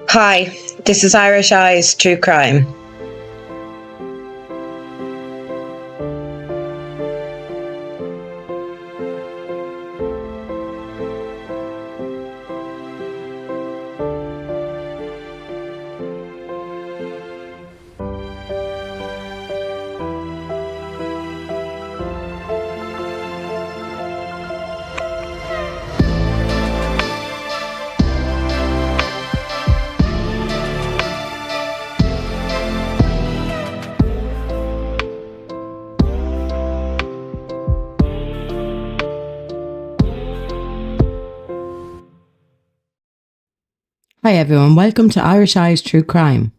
Hi, this is Irish Eyes True Crime. Hi everyone, welcome to Irish Eyes True Crime.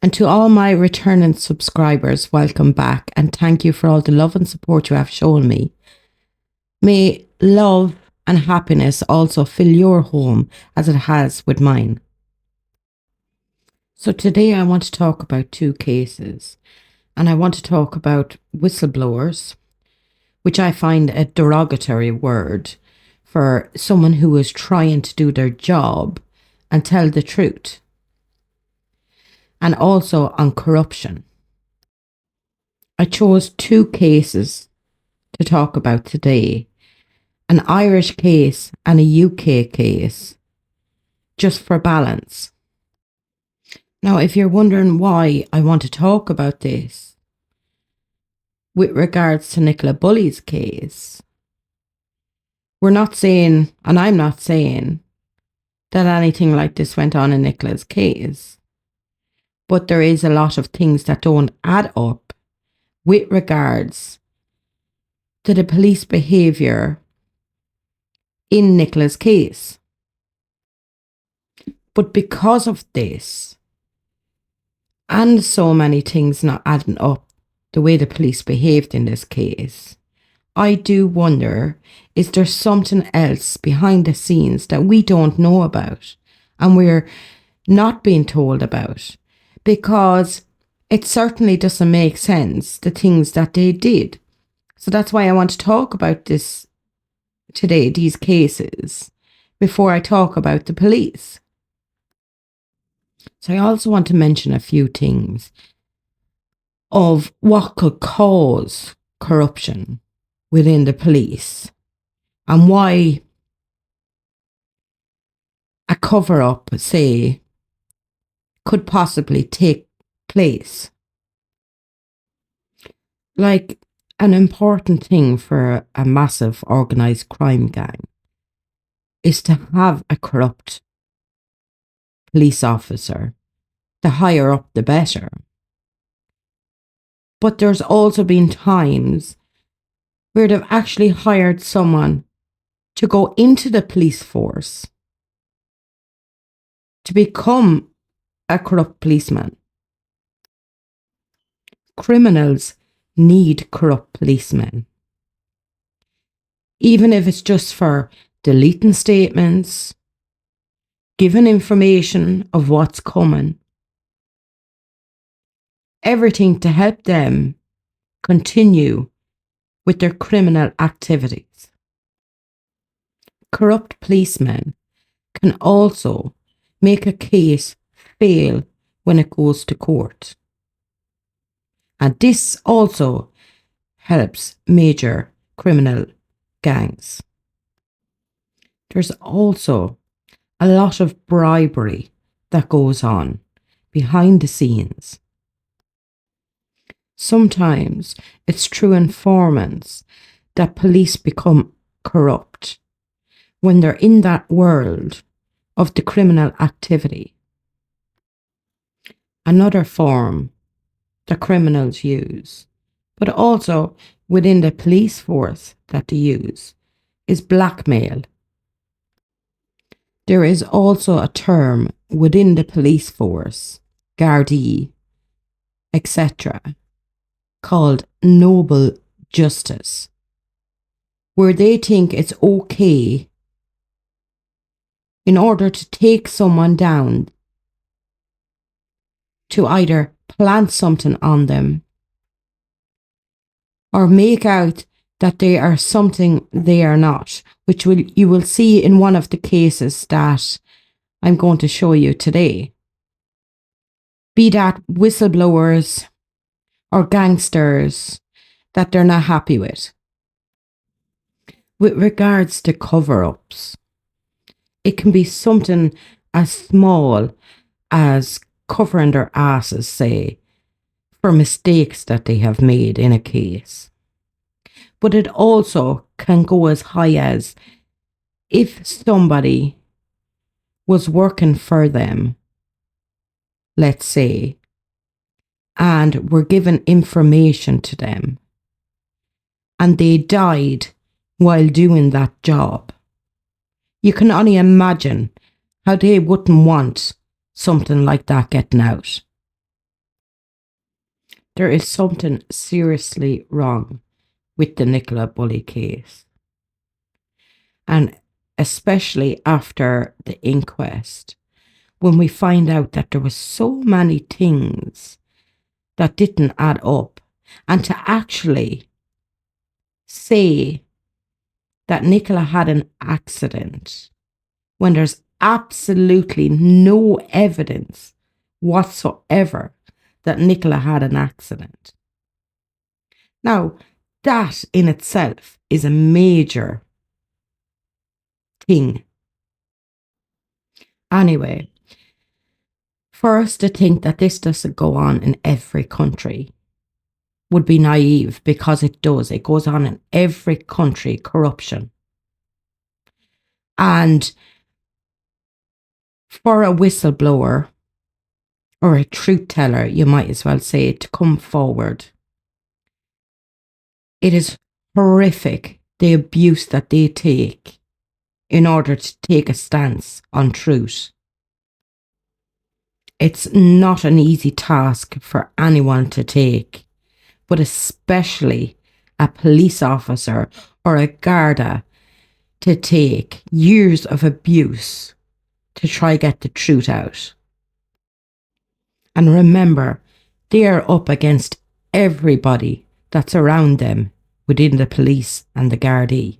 And to all my returning subscribers, welcome back and thank you for all the love and support you have shown me. May love and happiness also fill your home as it has with mine. So today I want to talk about two cases, and I want to talk about whistleblowers, which I find a derogatory word for someone who is trying to do their job and tell the truth, and also on corruption. I chose two cases to talk about today, an Irish case and a UK case, just for balance. Now, if you're wondering why I want to talk about this, with regards to Nicola Bulley's case, we're not saying, and I'm not saying, that anything like this went on in Nicola's case, but there is a lot of things that don't add up with regards to the police behaviour in Nicola's case. But because of this, and so many things not adding up the way the police behaved in this case, I do wonder, is there something else behind the scenes that we don't know about and we're not being told about? Because it certainly doesn't make sense, the things that they did. So that's why I want to talk about this today, these cases, before I talk about the police. So I also want to mention a few things of what could cause corruption within the police and why a cover up, say, could possibly take place. Like, an important thing for a massive organised crime gang is to have a corrupt police officer. The higher up, the better. But there's also been times where they've actually hired someone to go into the police force to become a corrupt policeman. Criminals need corrupt policemen. Even if it's just for deleting statements, giving information of what's coming. Everything to help them continue with their criminal activities. Corrupt policemen can also make a case fail when it goes to court. And this also helps major criminal gangs. There's also a lot of bribery that goes on behind the scenes. Sometimes it's through informants that police become corrupt when they're in that world of the criminal activity. Another form that criminals use, but also within the police force that they use, is blackmail. There is also a term within the police force, Gardaí, etc., called noble justice, where they think it's okay in order to take someone down to either plant something on them or make out that they are something they are not, which you will see in one of the cases that I'm going to show you today. Be that whistleblowers or gangsters that they're not happy with. With regards to cover-ups, it can be something as small as covering their asses, say, for mistakes that they have made in a case. But it also can go as high as if somebody was working for them, let's say, and were given information to them, and they died while doing that job. You can only imagine how they wouldn't want something like that getting out. There is something seriously wrong with the Nicola Bulley case. And especially after the inquest, when we find out that there were so many things that didn't add up, and to actually say that Nicola had an accident when there's absolutely no evidence whatsoever that Nicola had an accident. Now, that in itself is a major thing. Anyway, for us to think that this doesn't go on in every country would be naive, because it does. It goes on in every country, corruption. And for a whistleblower or a truth teller, you might as well say, to come forward, it is horrific, the abuse that they take in order to take a stance on truth. It's not an easy task for anyone to take, but especially a police officer or a Garda to take years of abuse to try get the truth out. And remember, they are up against everybody that's around them within the police and the Gardaí.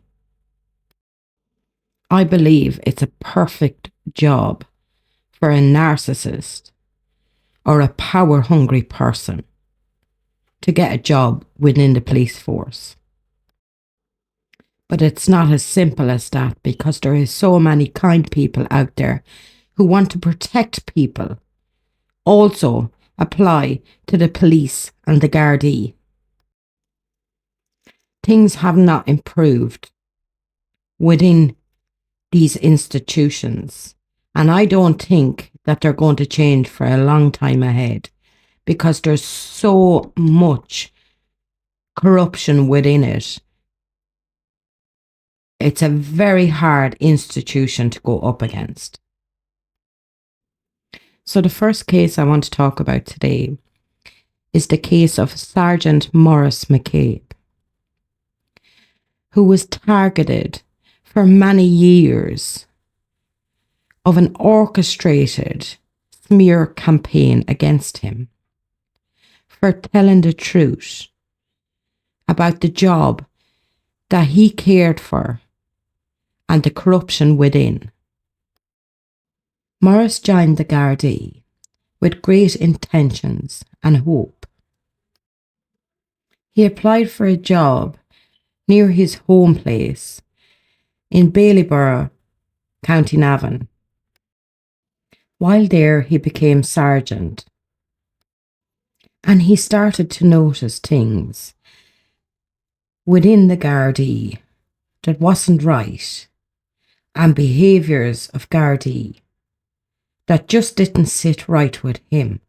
I believe it's a perfect job for a narcissist or a power-hungry person to get a job within the police force. But it's not as simple as that, because there is so many kind people out there who want to protect people also apply to the police and the Gardaí. Things have not improved within these institutions, and I don't think that they're going to change for a long time ahead, because there's so much corruption within it. It's a very hard institution to go up against. So the first case I want to talk about today is the case of Sergeant Maurice McCabe, who was targeted for many years of an orchestrated smear campaign against him for telling the truth about the job that he cared for and the corruption within. Maurice joined the Gardaí with great intentions and hope. He applied for a job near his home place in Ballyborough, County Navan. While there, he became sergeant, and he started to notice things within the Gardaí that wasn't right, and behaviours of Gardaí that just didn't sit right with him.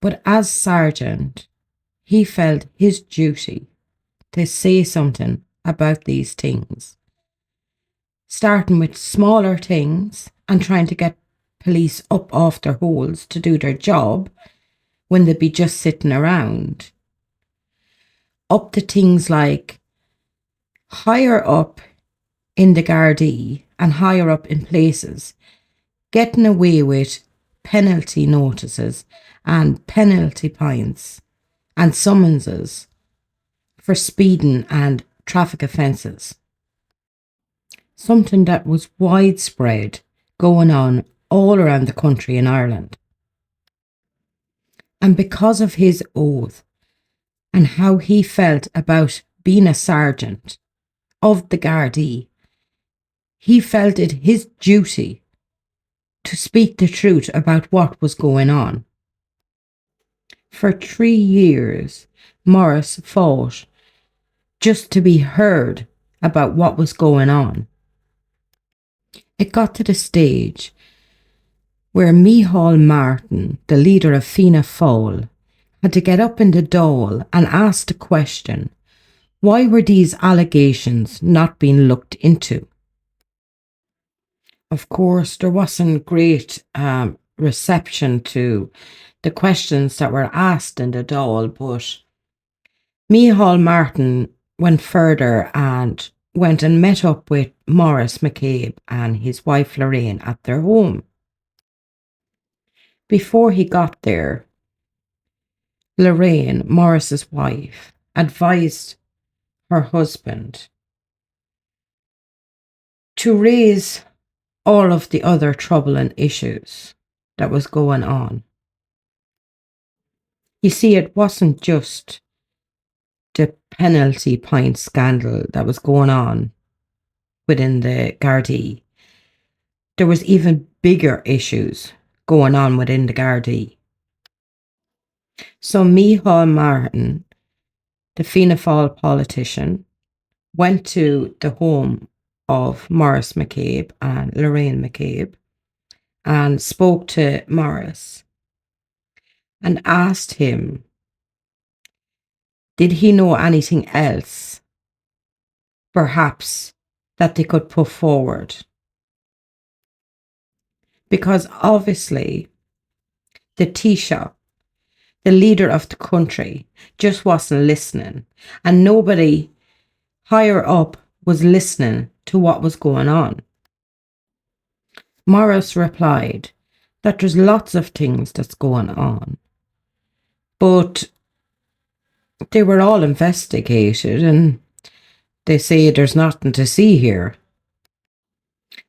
But as sergeant, he felt his duty to say something about these things, starting with smaller things and trying to get police up off their holes to do their job when they'd be just sitting around, up to things like higher up in the Gardaí and higher up in places, getting away with penalty notices and penalty points and summonses for speeding and traffic offences. something that was widespread going on all around the country in Ireland. And because of his oath and how he felt about being a sergeant of the Gardaí, he felt it his duty to speak the truth about what was going on. For 3 years, Morris fought just to be heard about what was going on. It got to the stage where Micheál Martin, the leader of Fianna Fáil, had to get up in the Dáil and ask the question, why were these allegations not being looked into? Of course, there wasn't great reception to the questions that were asked in the Dáil, but Micheál Martin went further and went and met up with Maurice McCabe and his wife Lorraine at their home. Before he got there, Lorraine, Maurice's wife, advised her husband to raise all of the other troubling issues that was going on. You see, it wasn't just the penalty point scandal that was going on within the Gardaí. There was even bigger issues going on within the Gardaí. So Micheál Martin, the Fianna Fáil politician, went to the home of Maurice McCabe and Lorraine McCabe and spoke to Maurice and asked him, did he know anything else, perhaps, that they could put forward? Because obviously, the Taoiseach, the leader of the country, just wasn't listening, and nobody higher up was listening to what was going on. Maurice replied that there's lots of things that's going on, but they were all investigated and they say there's nothing to see here.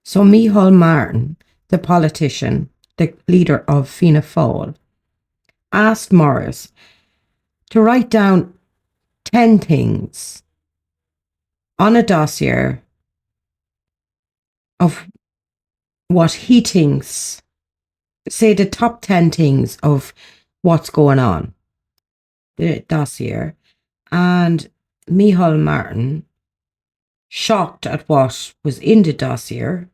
So Micheál Martin, the politician, the leader of Fianna Fáil, asked Maurice to write down 10 things on a dossier of what he thinks, say the top 10 things of what's going on, the dossier. And Micheál Martin, shocked at what was in the dossier,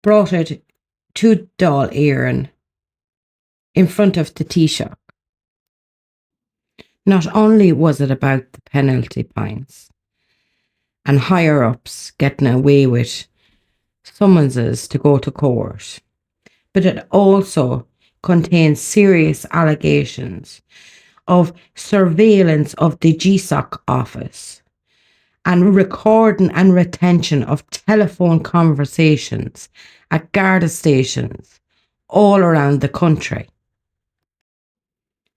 brought it to Dáil Éireann in front of the Taoiseach. Not only was it about the penalty points and higher ups getting away with summonses to go to court, but it also contains serious allegations of surveillance of the GSOC office and recording and retention of telephone conversations at Garda stations all around the country.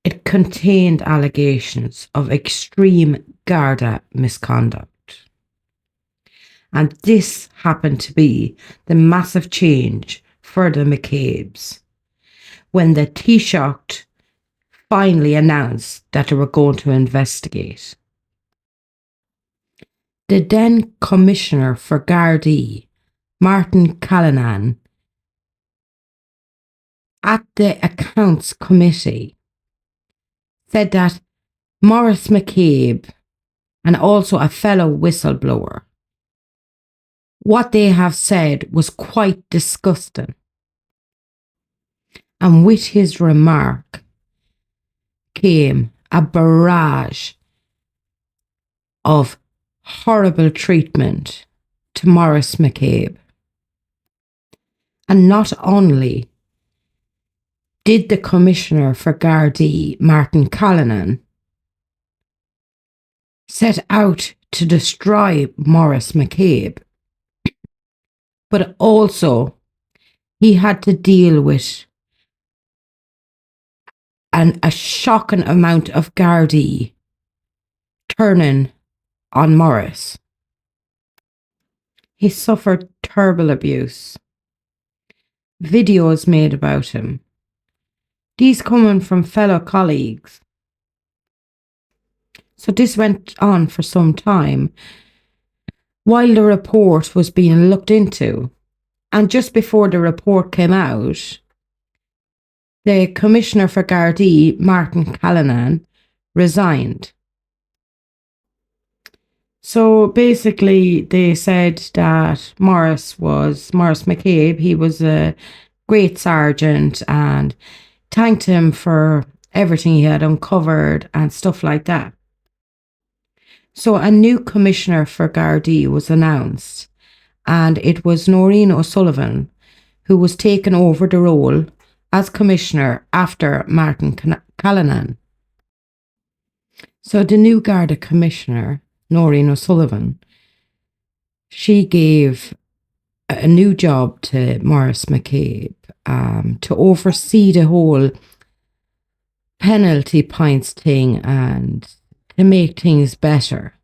It contained allegations of extreme Garda misconduct. And this happened to be the massive change for the McCabes when the Taoiseach finally announced that they were going to investigate. The then Commissioner for Gardaí, Martin Callanan, at the Accounts Committee, said that Maurice McCabe, and also a fellow whistleblower, what they have said was quite disgusting. And with his remark came a barrage of horrible treatment to Maurice McCabe. And not only did the Commissioner for Gardaí, Martin Callanan, set out to destroy Maurice McCabe, but also he had to deal with a shocking amount of Gardaí turning on Maurice. He suffered terrible abuse. Videos made about him. These coming from fellow colleagues. So this went on for some time while the report was being looked into. And just before the report came out, the Commissioner for Gardaí, Martin Callanan, resigned. So basically, they said that Maurice McCabe, he was a great sergeant, and thanked him for everything he had uncovered and stuff like that. So a new commissioner for Gardaí was announced, and it was Noreen O'Sullivan who was taking over the role as commissioner after Martin Callanan. So the new Garda commissioner, Noreen O'Sullivan, she gave a new job to Maurice McCabe to oversee the whole penalty points thing and to make things better.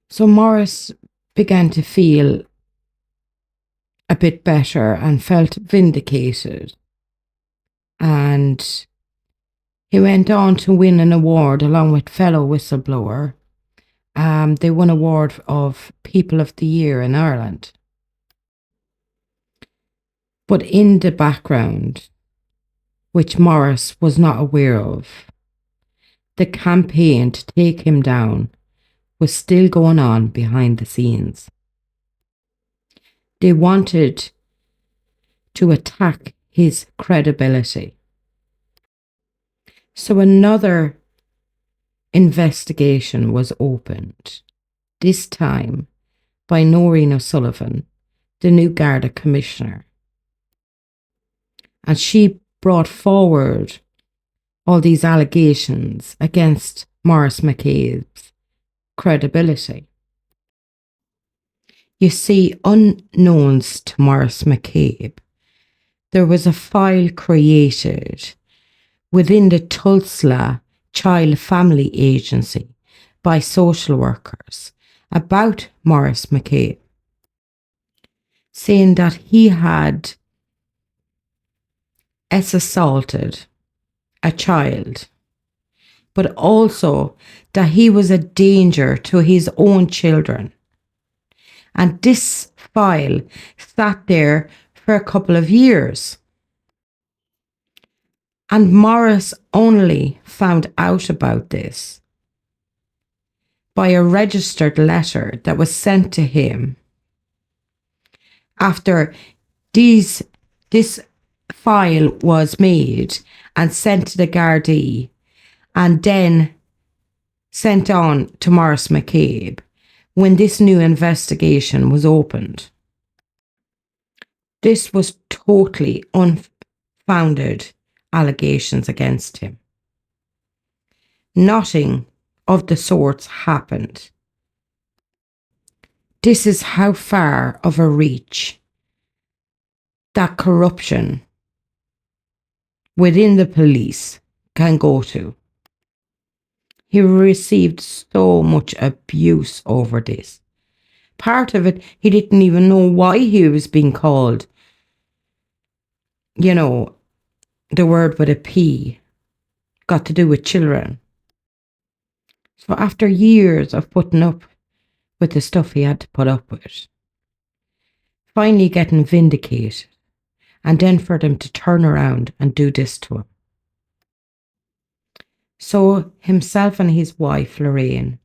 So Maurice began to feel a bit better and felt vindicated. And he went on to win an award along with fellow whistleblower. They won an award of People of the Year in Ireland. But in the background, which Maurice was not aware of, the campaign to take him down was still going on behind the scenes. They wanted to attack his credibility. So another investigation was opened, this time by Noreen O'Sullivan, the new Garda commissioner. And she brought forward all these allegations against Maurice McCabe's credibility. You see, unknowns to Maurice McCabe, there was a file created within the Tulsa Child Family Agency by social workers about Maurice McCabe, saying that he had assaulted a child, but also that he was a danger to his own children. And this file sat there for a couple of years. And Maurice only found out about this by a registered letter that was sent to him after this file was made and sent to the Gardaí and then sent on to Maurice McCabe when this new investigation was opened. This was totally unfounded allegations against him. Nothing of the sorts happened. This is how far of a reach that corruption within the police can go to. He received so much abuse over this. Part of it, he didn't even know why he was being called, the word with a P, got to do with children. So after years of putting up with the stuff he had to put up with, finally getting vindicated, and then for them to turn around and do this to him. So himself and his wife, Lorraine,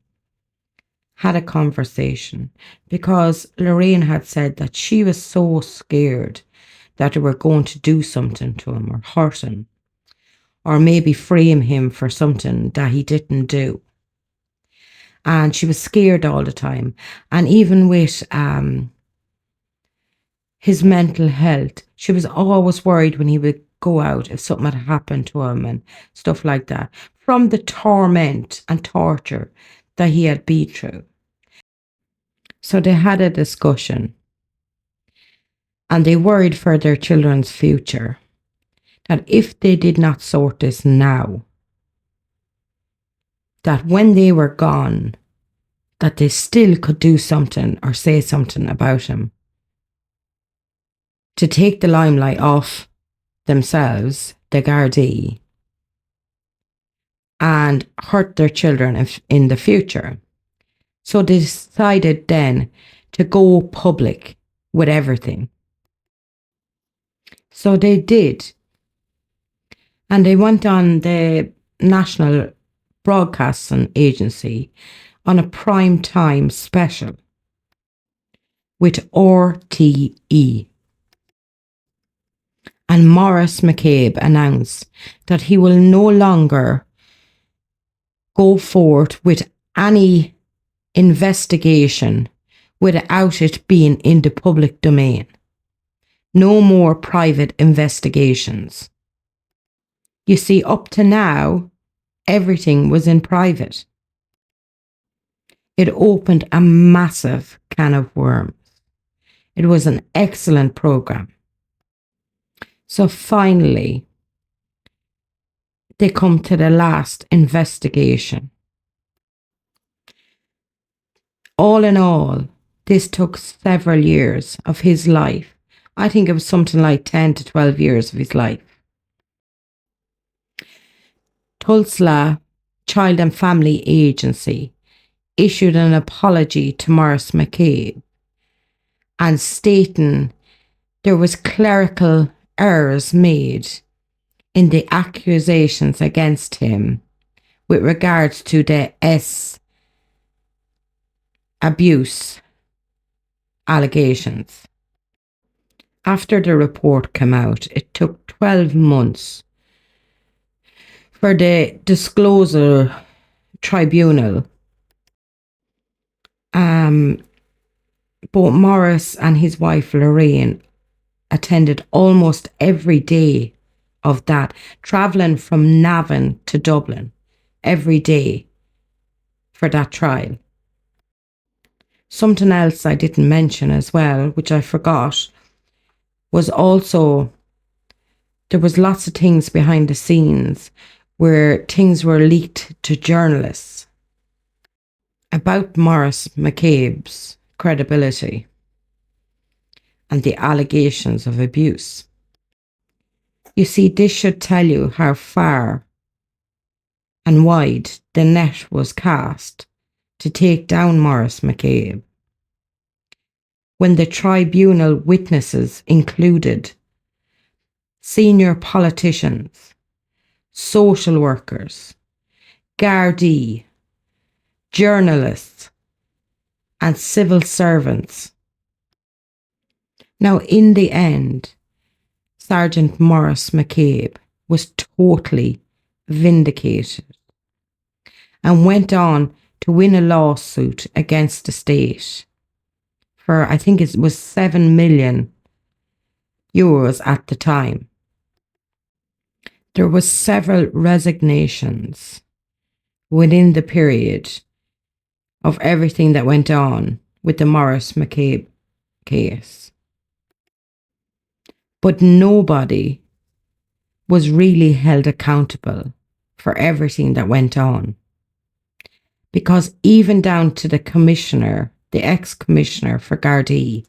had a conversation because Lorraine had said that she was so scared that they were going to do something to him or hurt him or maybe frame him for something that he didn't do. And she was scared all the time. And even with his mental health, she was always worried when he would go out if something had happened to him and stuff like that, from the torment and torture that he had been through. So they had a discussion and they worried for their children's future, that if they did not sort this now, that when they were gone, that they still could do something or say something about him. To take the limelight off themselves, the Gardaí, and hurt their children in the future. So they decided then to go public with everything. So they did. And they went on the National Broadcasting Agency on a prime time special with RTE. And Maurice McCabe announced that he will no longer go forward with any investigation without it being in the public domain. No more private investigations. You see, up to now, everything was in private. It opened a massive can of worms. It was an excellent program. So finally, they come to the last investigation. All in all, this took several years of his life. I think it was something like 10 to 12 years of his life. Tulsa Child and Family Agency issued an apology to Maurice McCabe and stating there was clerical errors made in the accusations against him with regards to the abuse allegations. After the report came out, it took 12 months for the Disclosure Tribunal. Both Maurice and his wife Lorraine attended almost every day of that, travelling from Navan to Dublin every day for that trial. Something else I didn't mention as well, which I forgot, was also there was lots of things behind the scenes where things were leaked to journalists about Maurice McCabe's credibility and the allegations of abuse. You see, this should tell you how far and wide the net was cast to take down Maurice McCabe. When the tribunal witnesses included senior politicians, social workers, Gardaí, journalists, and civil servants. Now, in the end, Sergeant Maurice McCabe was totally vindicated and went on to win a lawsuit against the state for, I think it was €7 million at the time. There were several resignations within the period of everything that went on with the Maurice McCabe case. But nobody was really held accountable for everything that went on. Because even down to the commissioner, the ex-commissioner for Gardaí,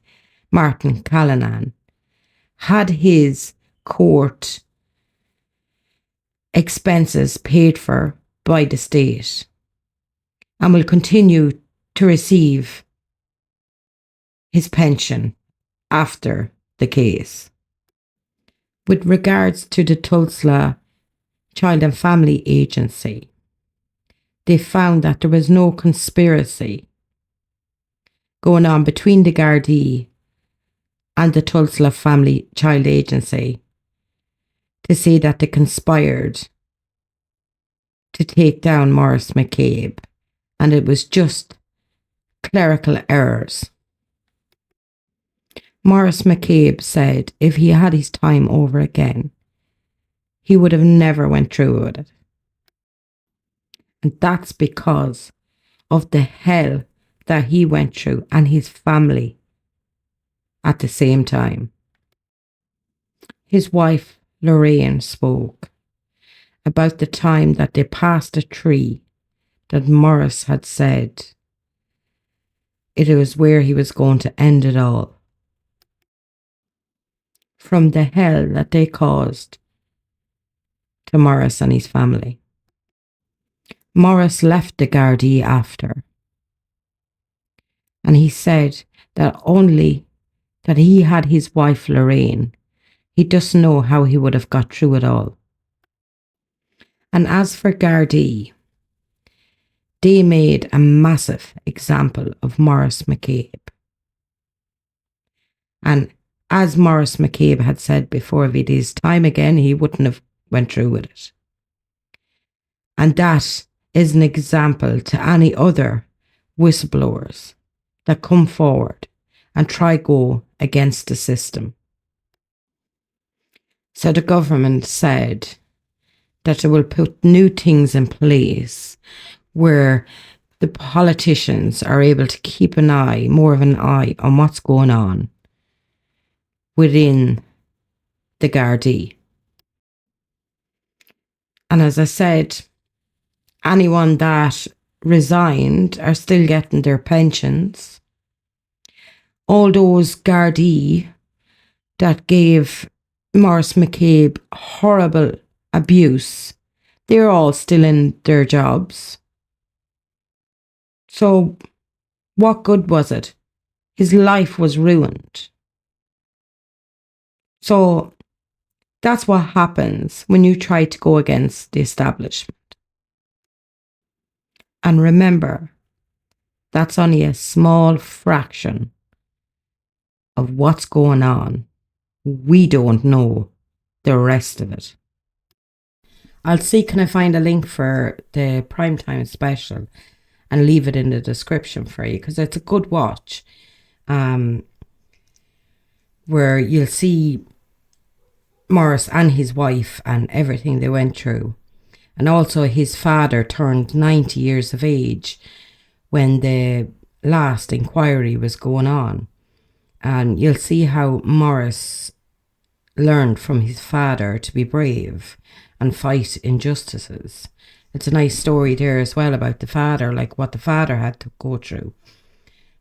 Martin Callanan, had his court expenses paid for by the state and will continue to receive his pension after the case. With regards to the Tulsa Child and Family Agency, they found that there was no conspiracy going on between the Gardaí and the Tulsa Family Child Agency to say that they conspired to take down Maurice McCabe, and it was just clerical errors. Maurice McCabe said if he had his time over again, he would have never went through with it. And that's because of the hell that he went through and his family at the same time. His wife, Lorraine, spoke about the time that they passed a tree that Maurice had said it was where he was going to end it all. From the hell that they caused to Morris and his family. Morris left the Gardaí after, and he said that only that he had his wife Lorraine. He doesn't know how he would have got through it all. And as for Gardaí, they made a massive example of Maurice McCabe. And as Maurice McCabe had said before, if it is time again, he wouldn't have went through with it. And that is an example to any other whistleblowers that come forward and try go against the system. So the government said that they will put new things in place where the politicians are able to keep more of an eye on what's going on within the Gardaí. And as I said, anyone that resigned are still getting their pensions. All those Gardaí that gave Maurice McCabe horrible abuse, they're all still in their jobs. So what good was it? His life was ruined. So that's what happens when you try to go against the establishment. And remember, that's only a small fraction of what's going on. We don't know the rest of it. I'll see, can I find a link for the primetime special and leave it in the description for you, because it's a good watch. Where you'll see Morris and his wife and everything they went through. And also his father turned 90 years of age when the last inquiry was going on. And you'll see how Morris learned from his father to be brave and fight injustices. It's a nice story there as well about the father, like what the father had to go through.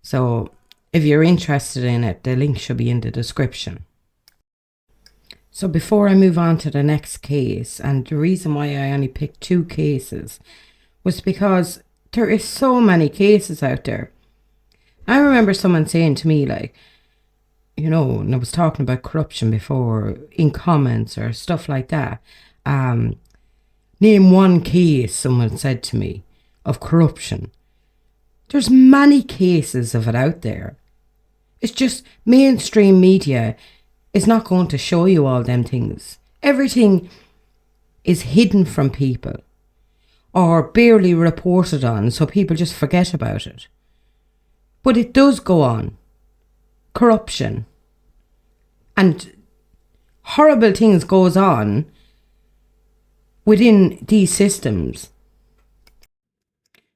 So if you're interested in it, the link should be in the description. So before I move on to the next case, and the reason why I only picked 2 cases was because there is so many cases out there. I remember someone saying to me, like, you know, and I was talking about corruption before in comments or stuff like that. Name one case, someone said to me, of corruption. There's many cases of it out there. It's just mainstream media is not going to show you all them things. Everything is hidden from people or barely reported on, so people just forget about it. But it does go on. Corruption and horrible things goes on within these systems.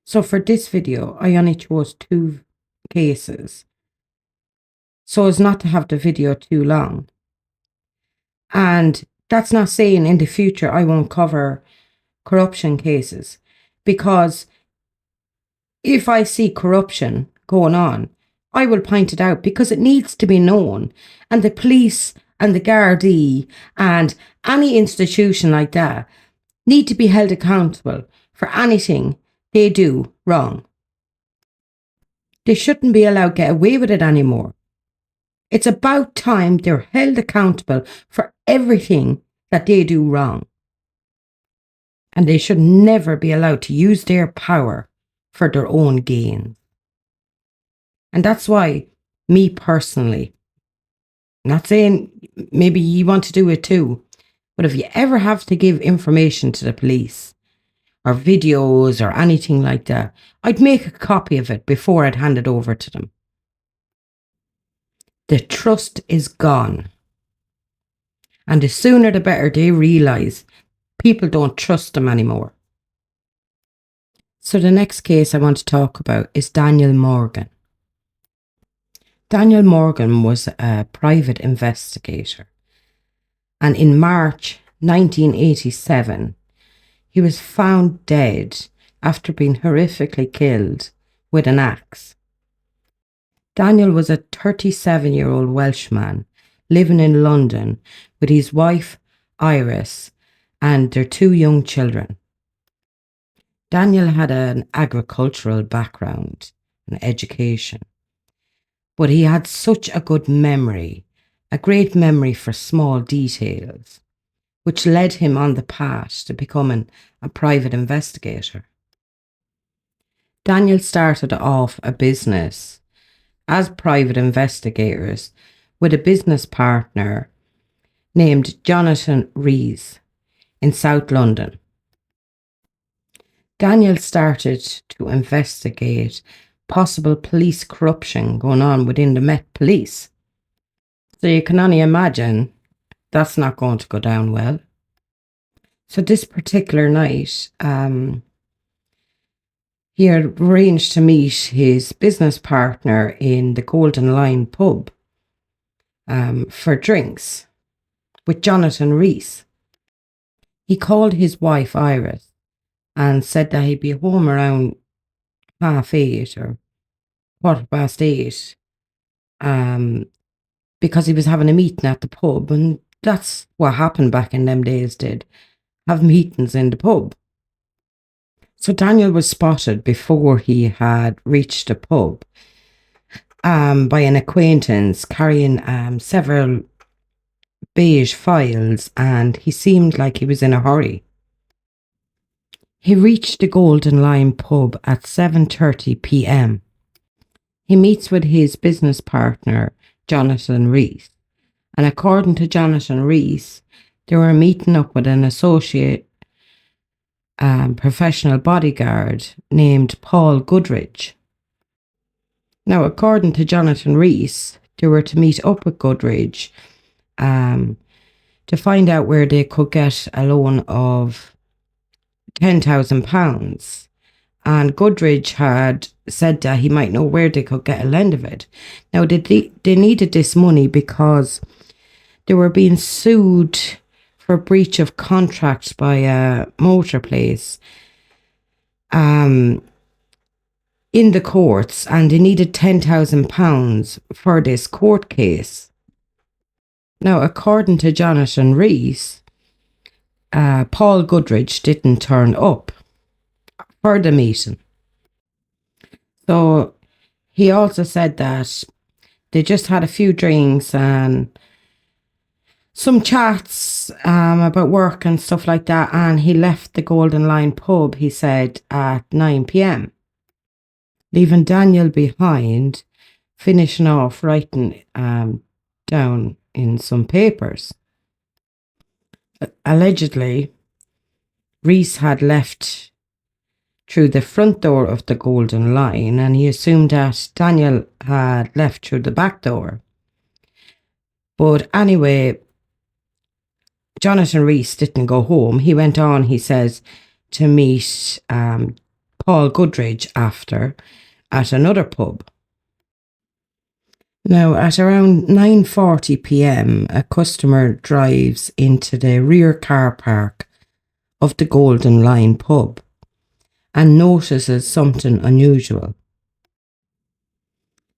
So for this video, I only chose 2 cases, so as not to have the video too long. And that's not saying in the future I won't cover corruption cases, because if I see corruption going on, I will point it out, because it needs to be known. And the police and the Gardaí and any institution like that need to be held accountable for anything they do wrong. They shouldn't be allowed to get away with it anymore. It's about time they're held accountable for everything that they do wrong. And they should never be allowed to use their power for their own gain. And that's why, me personally, not saying maybe you want to do it too, but if you ever have to give information to the police or videos or anything like that, I'd make a copy of it before I'd hand it over to them. The trust is gone. And the sooner the better they realise people don't trust them anymore. So the next case I want to talk about is Daniel Morgan. Daniel Morgan was a private investigator. And in March 1987, he was found dead after being horrifically killed with an axe. Daniel was a 37-year-old Welshman living in London with his wife, Iris, and their 2 young children. Daniel had an agricultural background and education, but he had such a good memory, a great memory for small details, which led him on the path to becoming a private investigator. Daniel started off a business as private investigators with a business partner named Jonathan Rees in South London. Daniel started to investigate possible police corruption going on within the Met Police. So you can only imagine that's not going to go down well. So this particular night, he had arranged to meet his business partner in the Golden Lion pub for drinks with Jonathan Rees. He called his wife Iris and said that he'd be home around 8:30 or 8:15, because he was having a meeting at the pub, and that's what happened back in them days, did have meetings in the pub. So Daniel was spotted before he had reached the pub by an acquaintance carrying several beige files, and he seemed like he was in a hurry. He reached the Golden Lion pub at 7:30 p.m. He meets with his business partner, Jonathan Rees, and according to Jonathan Rees, they were meeting up with an associate professional bodyguard named Paul Goodridge. Now, according to Jonathan Rees, they were to meet up with Goodridge to find out where they could get a loan of £10,000. And Goodridge had said that he might know where they could get a lend of it. Now, they needed this money because they were being sued for breach of contract by a motor place in the courts, and they needed £10,000 for this court case. Now, according to Jonathan Rees, Paul Goodridge didn't turn up for the meeting. So he also said that they just had a few drinks and some chats about work and stuff like that, and he left the Golden Lion pub, he said, at 9 p.m, leaving Daniel behind, finishing off writing down in some papers. Allegedly, Rees had left through the front door of the Golden Lion, and he assumed that Daniel had left through the back door. But anyway, Jonathan Rees didn't go home. He went on, he says, to meet Paul Goodridge after at another pub. Now, at around 9:40 p.m, a customer drives into the rear car park of the Golden Lion pub and notices something unusual.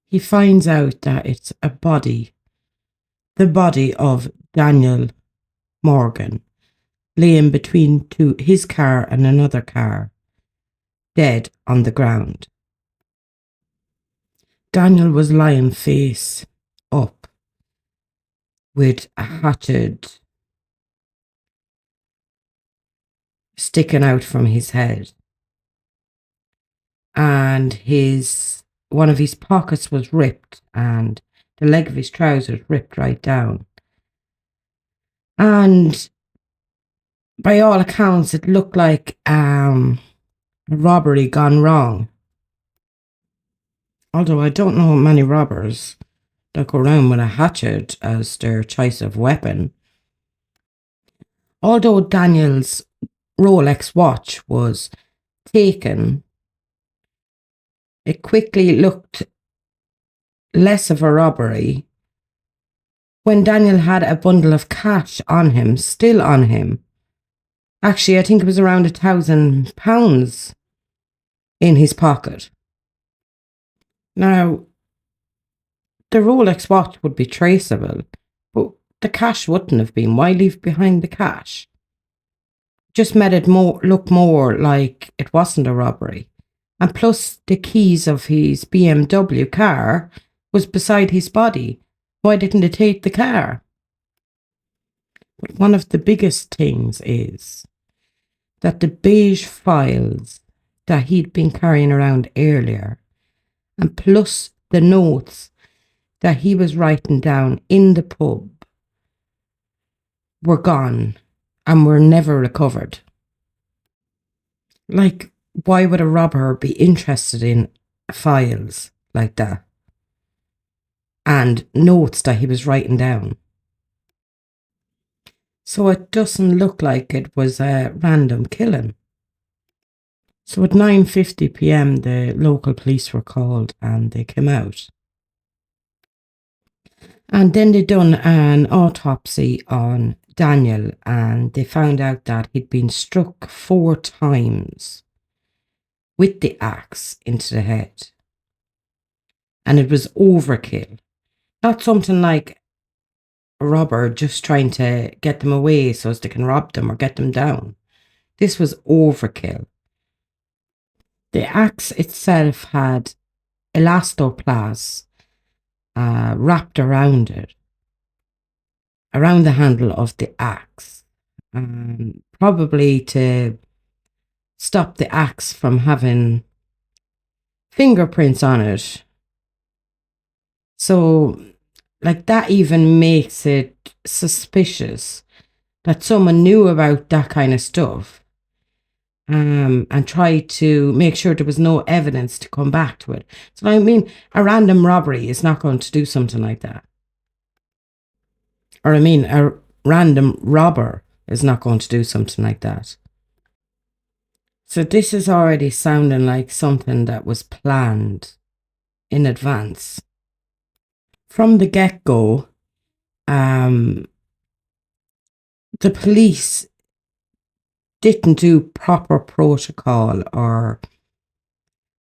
He finds out that it's a body, the body of Daniel Morgan, laying between his car and another car, dead on the ground. Daniel was lying face up with a hatchet sticking out from his head, and one of his pockets was ripped and the leg of his trousers ripped right down. And by all accounts, it looked like a robbery gone wrong. Although I don't know many robbers that go around with a hatchet as their choice of weapon. Although Daniel's Rolex watch was taken, it quickly looked less of a robbery when Daniel had a bundle of cash on him, still on him. Actually, I think it was around £1,000 in his pocket. Now, the Rolex watch would be traceable, but the cash wouldn't have been. Why leave behind the cash? Just made it look more like it wasn't a robbery. And plus, the keys of his BMW car was beside his body. Why didn't they take the car? But one of the biggest things is that the beige files that he'd been carrying around earlier, and plus the notes that he was writing down in the pub, were gone and were never recovered. Like, why would a robber be interested in files like that? And notes that he was writing down. So it doesn't look like it was a random killing. So at 9:50 p.m, the local police were called and they came out. And then they done an autopsy on Daniel and they found out that he'd been struck 4 times with the axe into the head. And it was overkill. Not something like a robber just trying to get them away so as they can rob them or get them down. This was overkill. The axe itself had elastoplast wrapped around it, around the handle of the axe, probably to stop the axe from having fingerprints on it. So, like, that even makes it suspicious that someone knew about that kind of stuff and tried to make sure there was no evidence to come back to it. So, I mean, a random robbery is not going to do something like that. Or, I mean, a random robber is not going to do something like that. So, this is already sounding like something that was planned in advance. From the get-go, the police didn't do proper protocol, or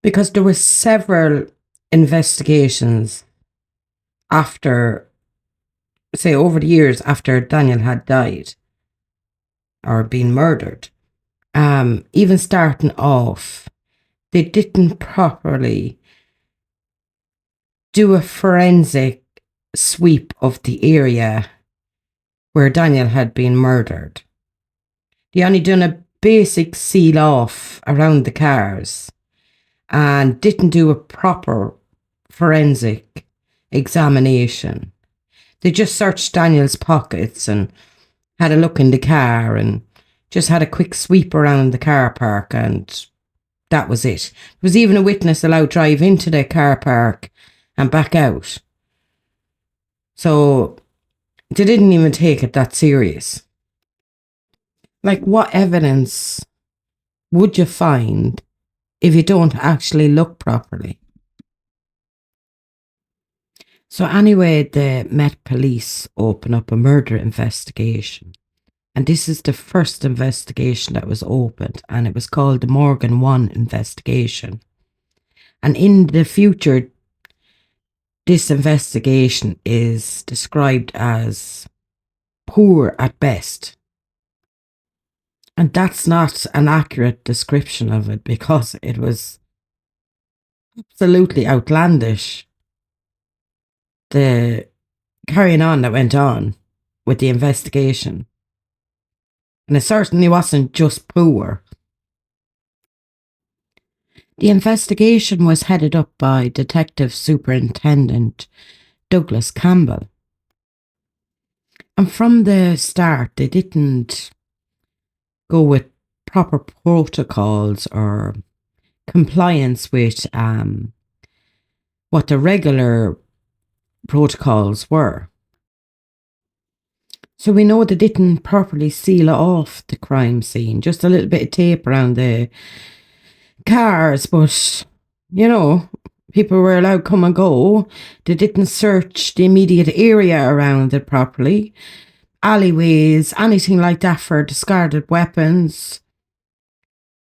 because there were several investigations after, say, over the years after Daniel had died or been murdered. Even starting off, they didn't properly do a forensic sweep of the area where Daniel had been murdered. They only done a basic seal off around the cars and didn't do a proper forensic examination. They just searched Daniel's pockets and had a look in the car and just had a quick sweep around the car park, and that was it. There was even a witness allowed drive into the car park and back out. So they didn't even take it that serious. Like, what evidence would you find if you don't actually look properly? So anyway, the Met Police open up a murder investigation. And this is the first investigation that was opened, and it was called the Morgan 1 investigation. And in the future, this investigation is described as poor at best. And that's not an accurate description of it, because it was absolutely outlandish, the carrying on that went on with the investigation. And it certainly wasn't just poor. The investigation was headed up by Detective Superintendent Douglas Campbell. And from the start, they didn't go with proper protocols or compliance with what the regular protocols were. So we know they didn't properly seal off the crime scene, just a little bit of tape around the cars, but, you know, people were allowed come and go. They didn't search the immediate area around it properly. Alleyways, anything like that for discarded weapons.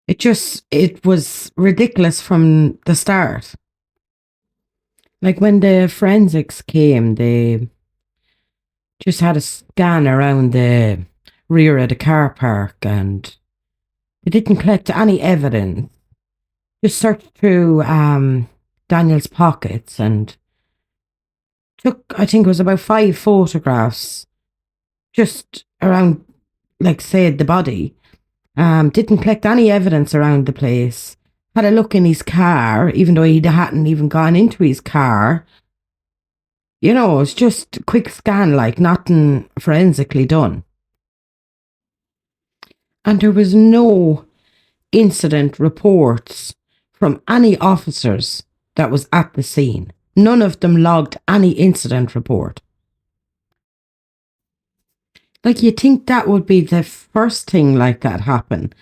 It was ridiculous from the start. Like when the forensics came, they just had a scan around the rear of the car park and they didn't collect any evidence. Just searched through Daniel's pockets and took, I think it was about 5 photographs just around, like, say, the body. Didn't collect any evidence around the place. Had a look in his car, even though he hadn't even gone into his car. You know, it's just a quick scan, like nothing forensically done. And there was no incident reports from any officers that was at the scene. None of them logged any incident report. Like, you think that would be the first thing like that happen.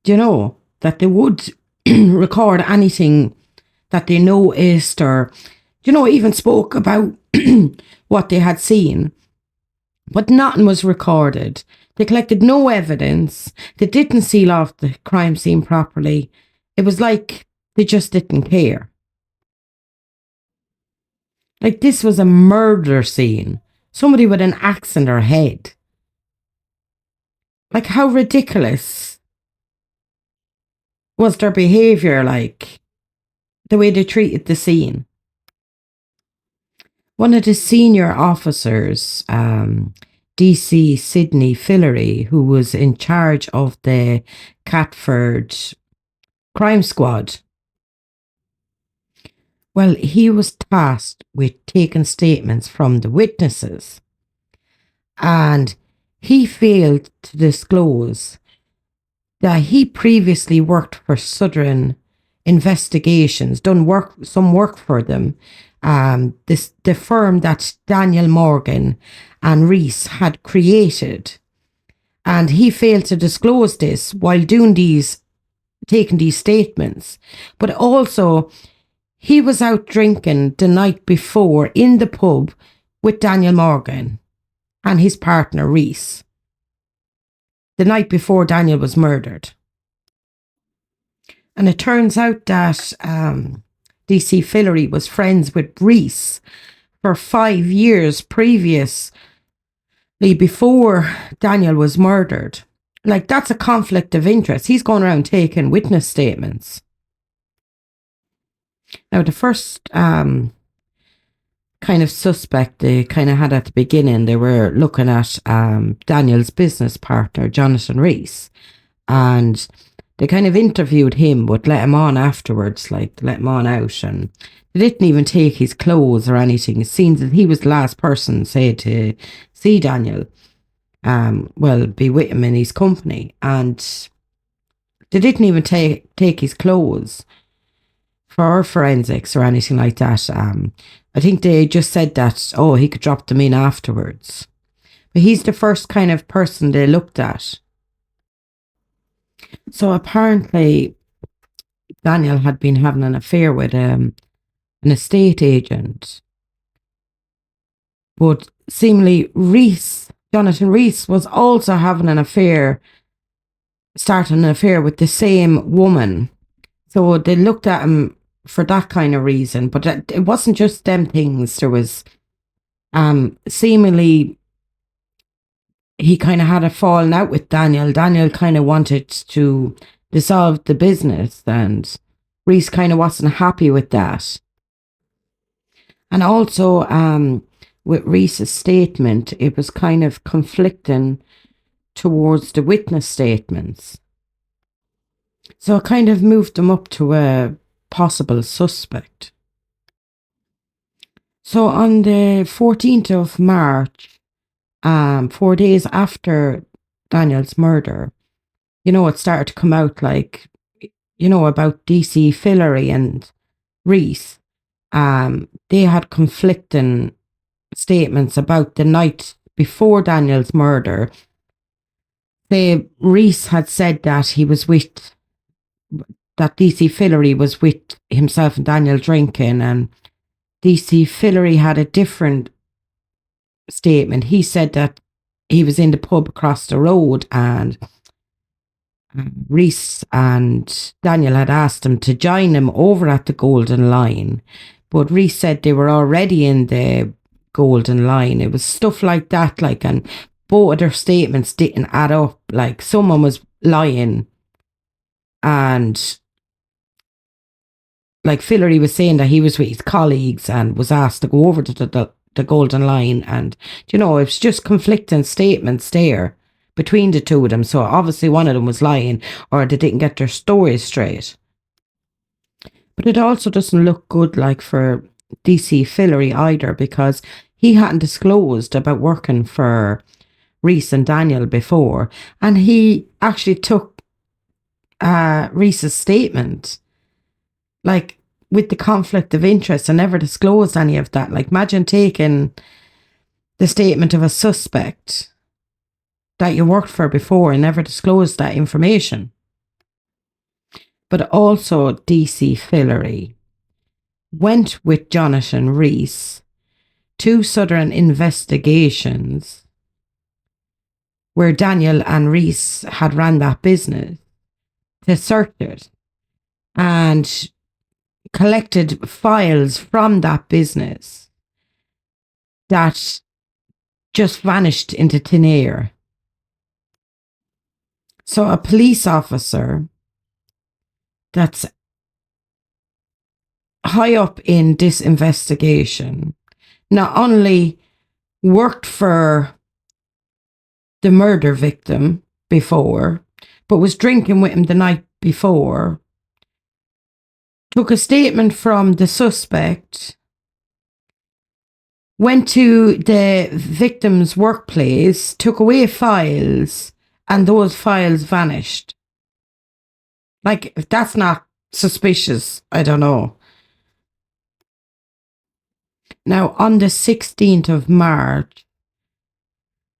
Do you know that they would record anything that they noticed or, you know, even spoke about what they had seen? But nothing was recorded. They collected no evidence. They didn't seal off the crime scene properly. It was like they just didn't care. Like, this was a murder scene. Somebody with an axe in their head. Like, how ridiculous was their behaviour, like, the way they treated the scene? One of the senior officers, DC Sidney Fillery, who was in charge of the Catford crime squad, well, he was tasked with taking statements from the witnesses. And he failed to disclose that he previously worked for Southern Investigations, done some work for them. The firm that Daniel Morgan and Reese had created. And he failed to disclose this while taking these statements. But also, he was out drinking the night before in the pub with Daniel Morgan and his partner Reese, the night before Daniel was murdered. And it turns out that DC Fillery was friends with Reese for 5 years previously before Daniel was murdered. Like, that's a conflict of interest. He's going around taking witness statements. Now, the first kind of suspect they kind of had at the beginning, they were looking at Daniel's business partner, Jonathan Reese. And they kind of interviewed him, but let him on afterwards, like let him on out. And they didn't even take his clothes or anything. It seems that he was the last person, say, to see Daniel, be with him in his company. And they didn't even take his clothes for forensics or anything like that. I think they just said that, he could drop them in afterwards. But he's the first kind of person they looked at. So apparently, Daniel had been having an affair with an estate agent. But seemingly Jonathan Reese, was also having starting an affair with the same woman. So they looked at him for that kind of reason. But it wasn't just them things. There was seemingly he kind of had a falling out with Daniel. Daniel kind of wanted to dissolve the business and Reese kind of wasn't happy with that. And also with Reese's statement, it was kind of conflicting towards the witness statements. So it kind of moved them up to a possible suspect. So on the 14th of March, 4 days after Daniel's murder, it started to come out, like, about DC Fillery and Reese. They had conflicting statements about the night before Daniel's murder. Reese had said that that DC Fillery was with himself and Daniel drinking, and DC Fillery had a different statement. He said that he was in the pub across the road and Reese and Daniel had asked him to join him over at the Golden Lion, but Reese said they were already in the Golden Line. It was stuff like that, like, and both of their statements didn't add up. Like, someone was lying, and like Fillery was saying that he was with his colleagues and was asked to go over to the Golden Line, and you know, it was just conflicting statements there between the two of them. So obviously one of them was lying, or they didn't get their stories straight. But it also doesn't look good, like, for DC Fillery either, because he hadn't disclosed about working for Reese and Daniel before, and he actually took Reese's statement, like, with the conflict of interest, and never disclosed any of that. Like, imagine taking the statement of a suspect that you worked for before and never disclosed that information. But also, DC Fillery went with Jonathan Reese to Southern Investigations, where Daniel and Reese had ran that business, to search it, and collected files from that business that just vanished into thin air. So a police officer that's high up in this investigation not only worked for the murder victim before, but was drinking with him the night before, took a statement from the suspect, went to the victim's workplace, took away files, and those files vanished. Like, if that's not suspicious, I don't know. Now, on the 16th of March,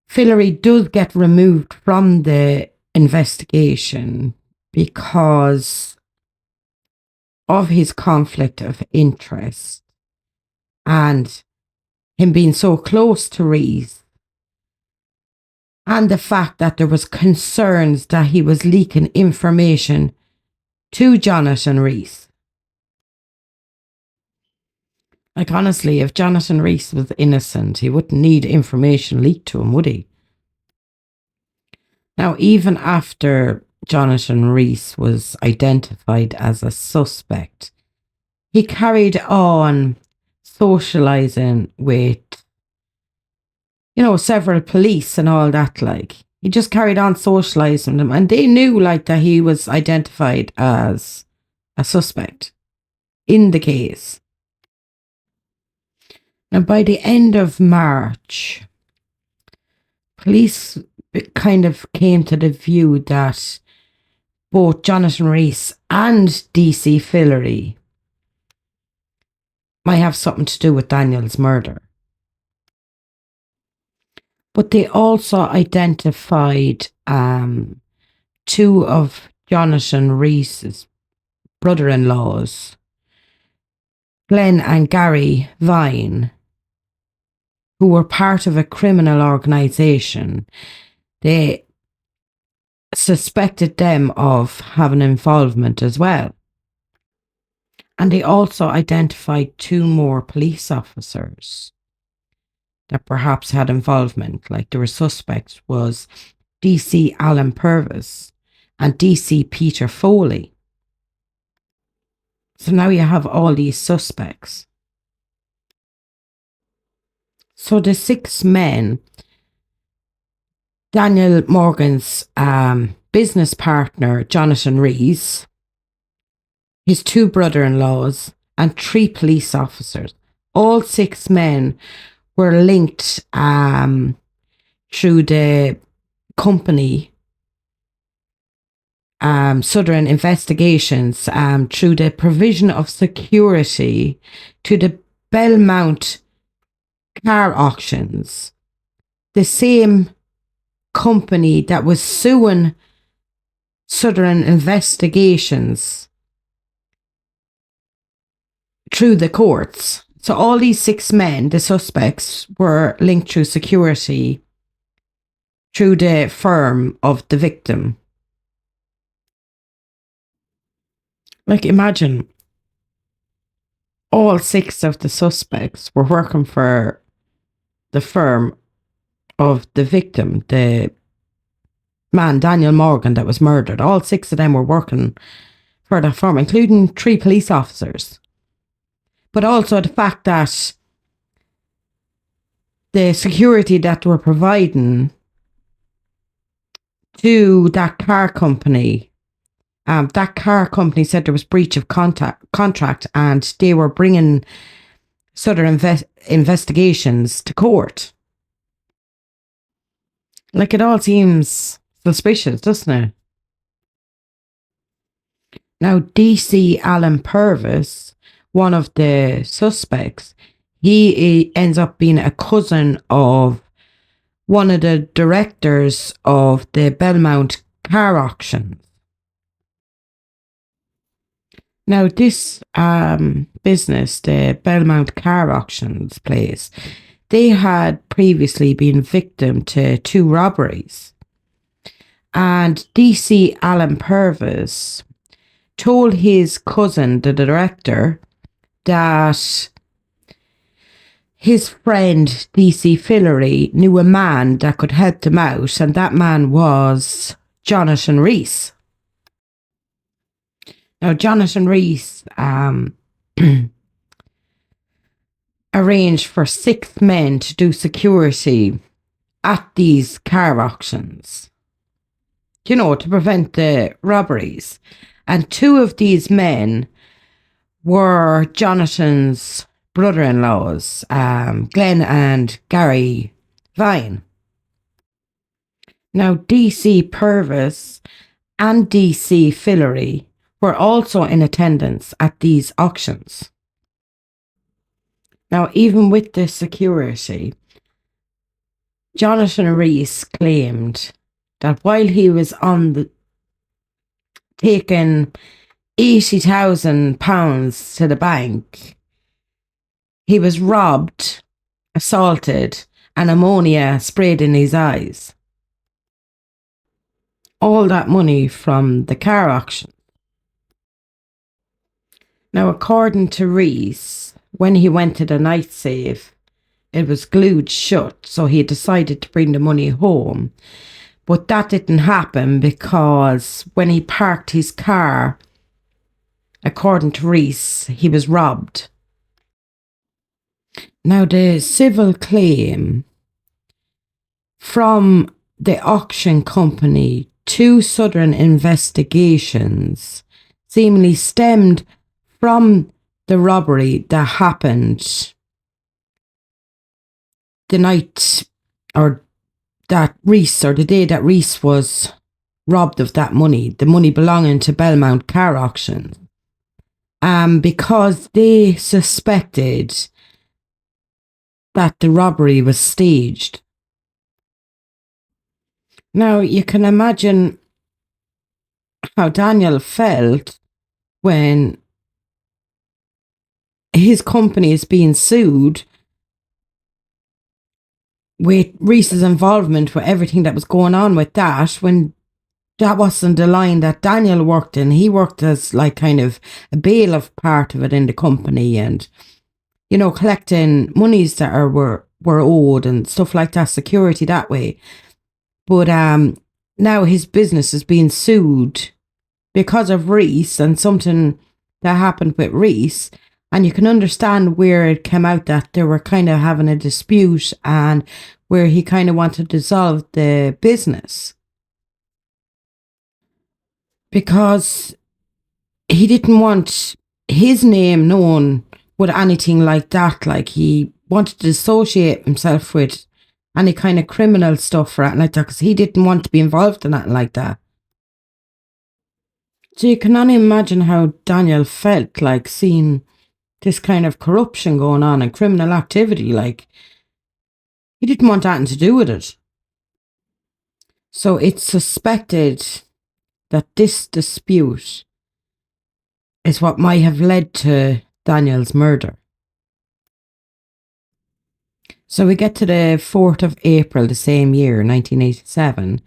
Fillery does get removed from the investigation because of his conflict of interest and him being so close to Reese, and the fact that there was concerns that he was leaking information to Jonathan Reese. Like, honestly, if Jonathan Reese was innocent, he wouldn't need information leaked to him, would he? Now, even after Jonathan Reese was identified as a suspect, he carried on socialising with, you know, several police and all that. Like, he just carried on socialising them, and they knew, like, that he was identified as a suspect in the case. Now, by the end of March, police kind of came to the view that both Jonathan Reese and DC Fillery might have something to do with Daniel's murder. But they also identified two of Jonathan Reese's brother-in-laws, Glenn and Gary Vine, who were part of a criminal organisation. They suspected them of having involvement as well. And they also identified two more police officers that perhaps had involvement. Like, there were suspects was DC Alan Purvis and DC Peter Foley. So now you have all these suspects. So the six men, Daniel Morgan's business partner, Jonathan Reese, his two brother-in-laws, and three police officers, all six men were linked through the company, Southern Investigations, through the provision of security to the Belmont car auctions, the same company that was suing Southern Investigations through the courts. So all these six men, the suspects, were linked through security through the firm of the victim. Like, imagine all 6 of the suspects were working for the firm of the victim, the man, Daniel Morgan, that was murdered. All 6 of them were working for that firm, including 3 police officers. But also the fact that the security that they were providing to that car company, that car company said there was breach of contract, and they were bringing Southern investigations to court. Like, it all seems suspicious, doesn't it? Now, DC Alan Purvis, one of the suspects, he ends up being a cousin of one of the directors of the Belmont car auctions. Now, this business, the Belmont car auctions place, they had previously been victim to 2 robberies. And DC Alan Purvis told his cousin, the director, that his friend DC Fillery knew a man that could help them out, and that man was Jonathan Rees. Now, Jonathan Rees arranged for 6 men to do security at these car auctions, to prevent the robberies. And 2 of these men were Jonathan's brother-in-laws, Glenn and Gary Vine. Now, DC Purvis and DC Fillery were also in attendance at these auctions. Now, even with the security, Jonathan Rees claimed that while he was taking £80,000 to the bank, he was robbed, assaulted, and ammonia sprayed in his eyes. All that money from the car auction. Now, according to Rees, when he went to the night safe, it was glued shut, so he decided to bring the money home. But that didn't happen because when he parked his car, according to Rees, he was robbed. Now, the civil claim from the auction company to Southern Investigations seemingly stemmed from the robbery that happened the night, or that Rees, or the day that Rees was robbed of that money, the money belonging to Belmont car auctions, because they suspected that the robbery was staged. Now, you can imagine how Daniel felt when his company is being sued with Rees's involvement with everything that was going on with that, when that wasn't the line that Daniel worked in. He worked as like kind of a bailiff part of it in the company, and collecting monies that were owed and stuff like that, security that way. But now his business is being sued because of Rees and something that happened with Rees. And you can understand where it came out that they were kind of having a dispute, and where he kind of wanted to dissolve the business, because he didn't want his name known with anything like that. Like, he wanted to dissociate himself with any kind of criminal stuff or anything like that, because he didn't want to be involved in anything like that. So you can only imagine how Daniel felt, like, seeing this kind of corruption going on and criminal activity. Like, he didn't want anything to do with it. So it's suspected that this dispute is what might have led to Daniel's murder. So we get to the 4th of April the same year, 1987,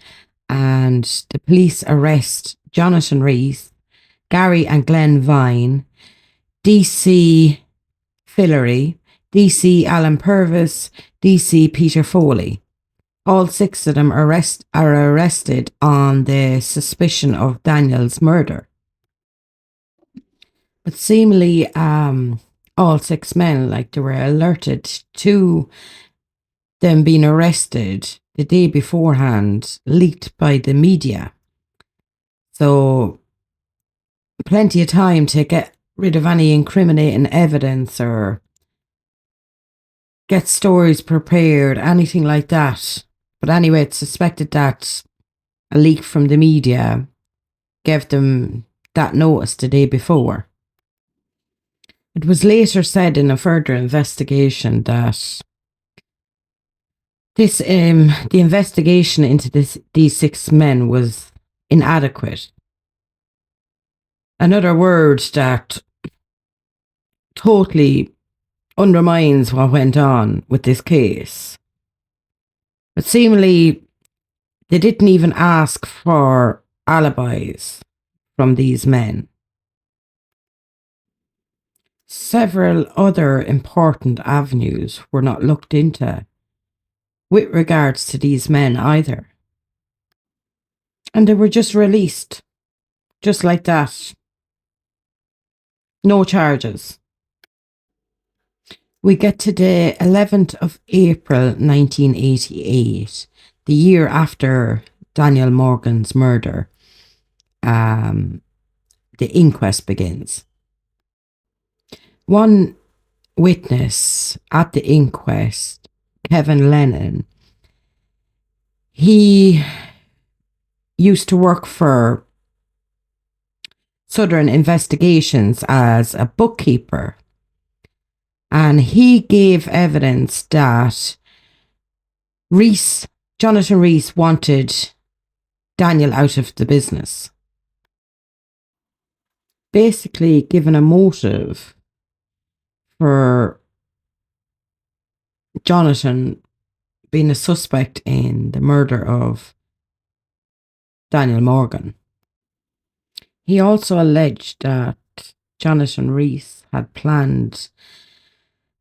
and the police arrest Jonathan Rees, Gary and Glenn Vine, DC Fillery, DC Alan Purvis, DC Peter Foley. All 6 of them are arrested on the suspicion of Daniel's murder. But seemingly, all 6 men, they were alerted to them being arrested the day beforehand, leaked by the media. So, plenty of time to get rid of any incriminating evidence or get stories prepared, anything like that. But anyway, it's suspected that a leak from the media gave them that notice the day before. It was later said in a further investigation that the investigation into these 6 men was inadequate. Another word that totally undermines what went on with this case. But seemingly, they didn't even ask for alibis from these men. Several other important avenues were not looked into with regards to these men either. And they were just released, just like that. No charges. We get to the 11th of April 1988, the year after Daniel Morgan's murder. The inquest begins. One witness at the inquest, Kevin Lennon, he used to work for Southern Investigations as a bookkeeper. And he gave evidence that Jonathan Rees wanted Daniel out of the business. Basically given a motive for Jonathan being a suspect in the murder of Daniel Morgan. He also alleged that Jonathan Rees had planned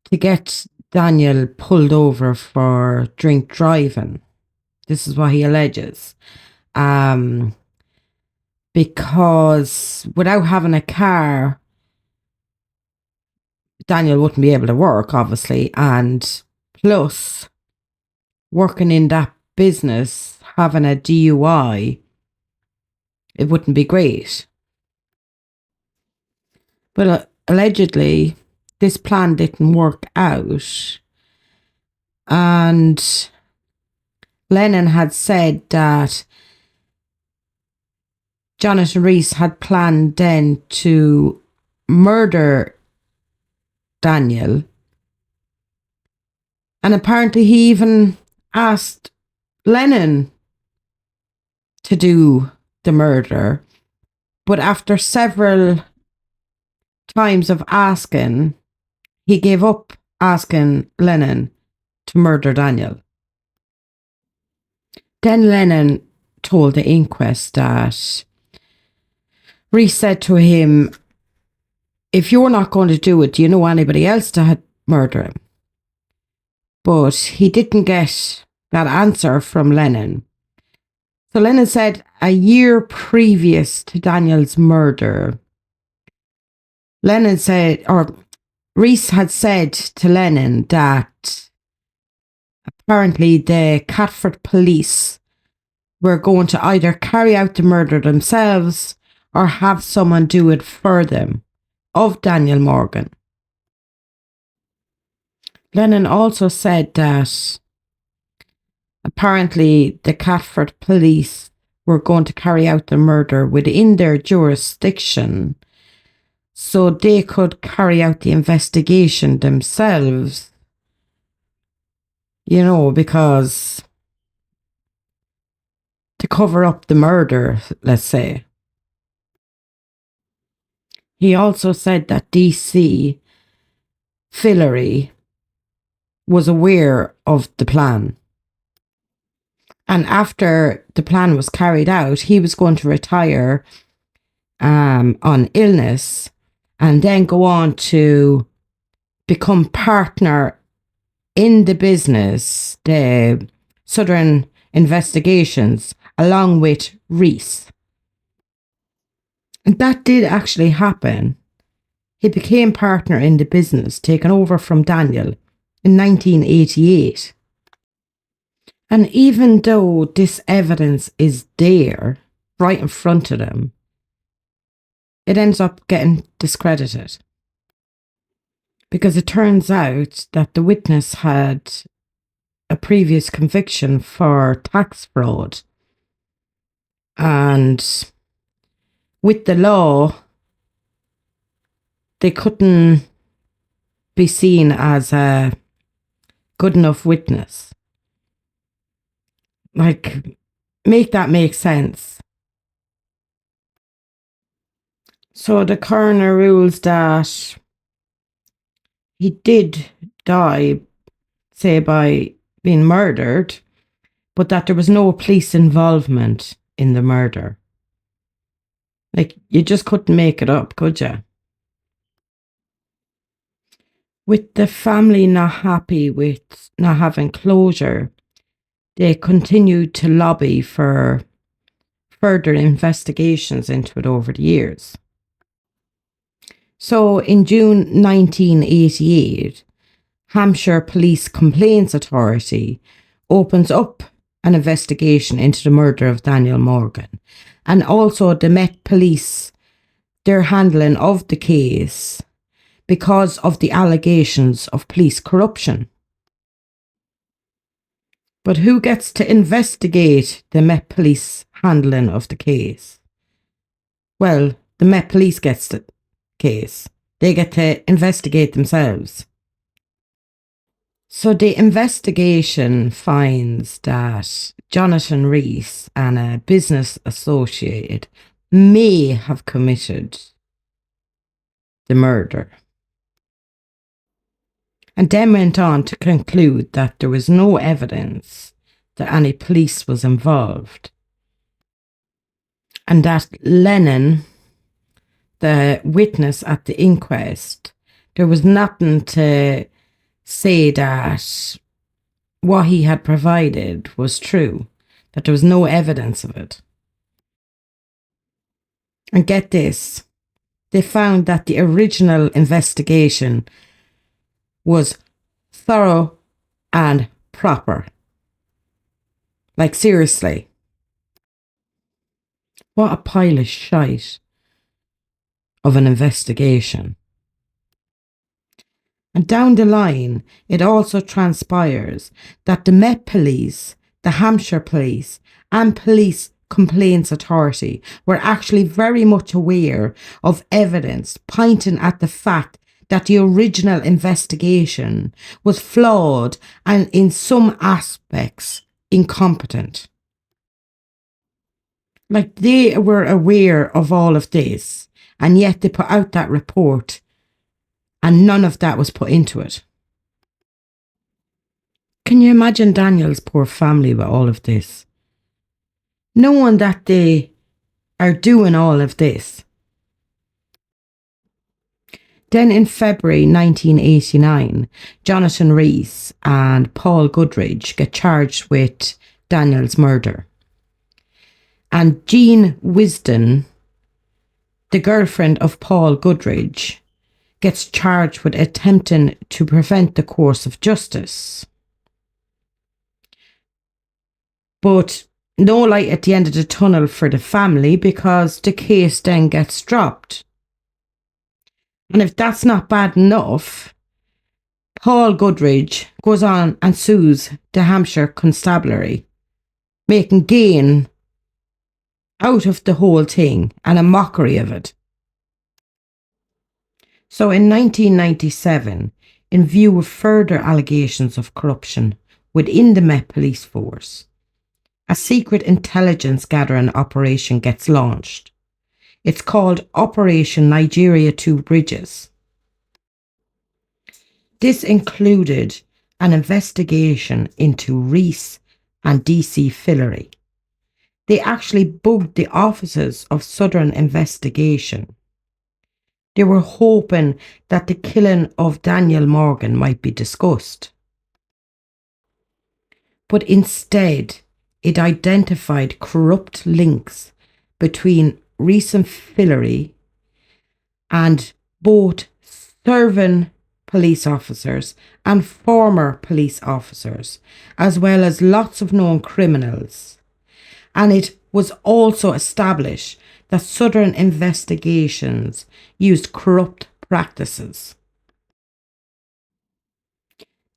to get Daniel pulled over for drink driving. This is what he alleges. Because without having a car, Daniel wouldn't be able to work, obviously. And plus, working in that business, having a DUI, it wouldn't be great. But allegedly, this plan didn't work out. And Lennon had said that Jonathan Rees had planned then to murder Daniel. And apparently he even asked Lennon to do the murder. But after several times of asking, he gave up asking Lennon to murder Daniel. Then Lennon told the inquest that Rees said to him, "If you're not going to do it, do you know anybody else to murder him?" But he didn't get that answer from Lennon. So Lennon said a year previous to Daniel's murder, Rees had said to Lennon that apparently the Catford police were going to either carry out the murder themselves or have someone do it for them of Daniel Morgan. Lennon also said that apparently the Catford police were going to carry out the murder within their jurisdiction so they could carry out the investigation themselves. You know, because to cover up the murder, let's say. He also said that DC Fillery was aware of the plan. And after the plan was carried out, he was going to retire on illness and then go on to become partner in the business, the Southern Investigations, along with Reese. And that did actually happen. He became partner in the business, taken over from Daniel in 1988. And even though this evidence is there, right in front of them, it ends up getting discredited. Because it turns out that the witness had a previous conviction for tax fraud. And with the law, they couldn't be seen as a good enough witness. Like, make that make sense. So the coroner rules that he did die, say, by being murdered, but that there was no police involvement in the murder. Like, you just couldn't make it up, could you? With the family not happy with not having closure, they continued to lobby for further investigations into it over the years. So in June 1988, Hampshire Police Complaints Authority opens up an investigation into the murder of Daniel Morgan, and also the Met Police, their handling of the case because of the allegations of police corruption. But who gets to investigate the Met Police handling of the case? Well, the Met Police gets the case. They get to investigate themselves. So the investigation finds that Jonathan Reese and a business associate may have committed the murder. And then went on to conclude that there was no evidence that any police was involved. And that Lennon, the witness at the inquest, there was nothing to say that what he had provided was true, that there was no evidence of it. And get this, they found that the original investigation was thorough and proper. Like, seriously. What a pile of shite of an investigation. And down the line, it also transpires that the Met Police, the Hampshire Police, and Police Complaints Authority were actually very much aware of evidence pointing at the fact that the original investigation was flawed and in some aspects incompetent. Like, they were aware of all of this, and yet they put out that report and none of that was put into it. Can you imagine Daniel's poor family with all of this? Knowing that they are doing all of this. Then in February 1989, Jonathan Reese and Paul Goodridge get charged with Daniel's murder. And Jean Wisden, the girlfriend of Paul Goodridge, gets charged with attempting to prevent the course of justice. But no light at the end of the tunnel for the family, because the case then gets dropped. And if that's not bad enough, Paul Goodridge goes on and sues the Hampshire Constabulary, making gain out of the whole thing and a mockery of it. So in 1997, in view of further allegations of corruption within the Met Police Force, a secret intelligence gathering operation gets launched. It's called Operation Nigeria Two Bridges. This included an investigation into Reese and DC Fillery. They actually bugged the offices of Southern Investigation. They were hoping that the killing of Daniel Morgan might be discussed. But instead, it identified corrupt links between recent Fillery and both serving police officers and former police officers, as well as lots of known criminals. And it was also established that Southern investigations used corrupt practices.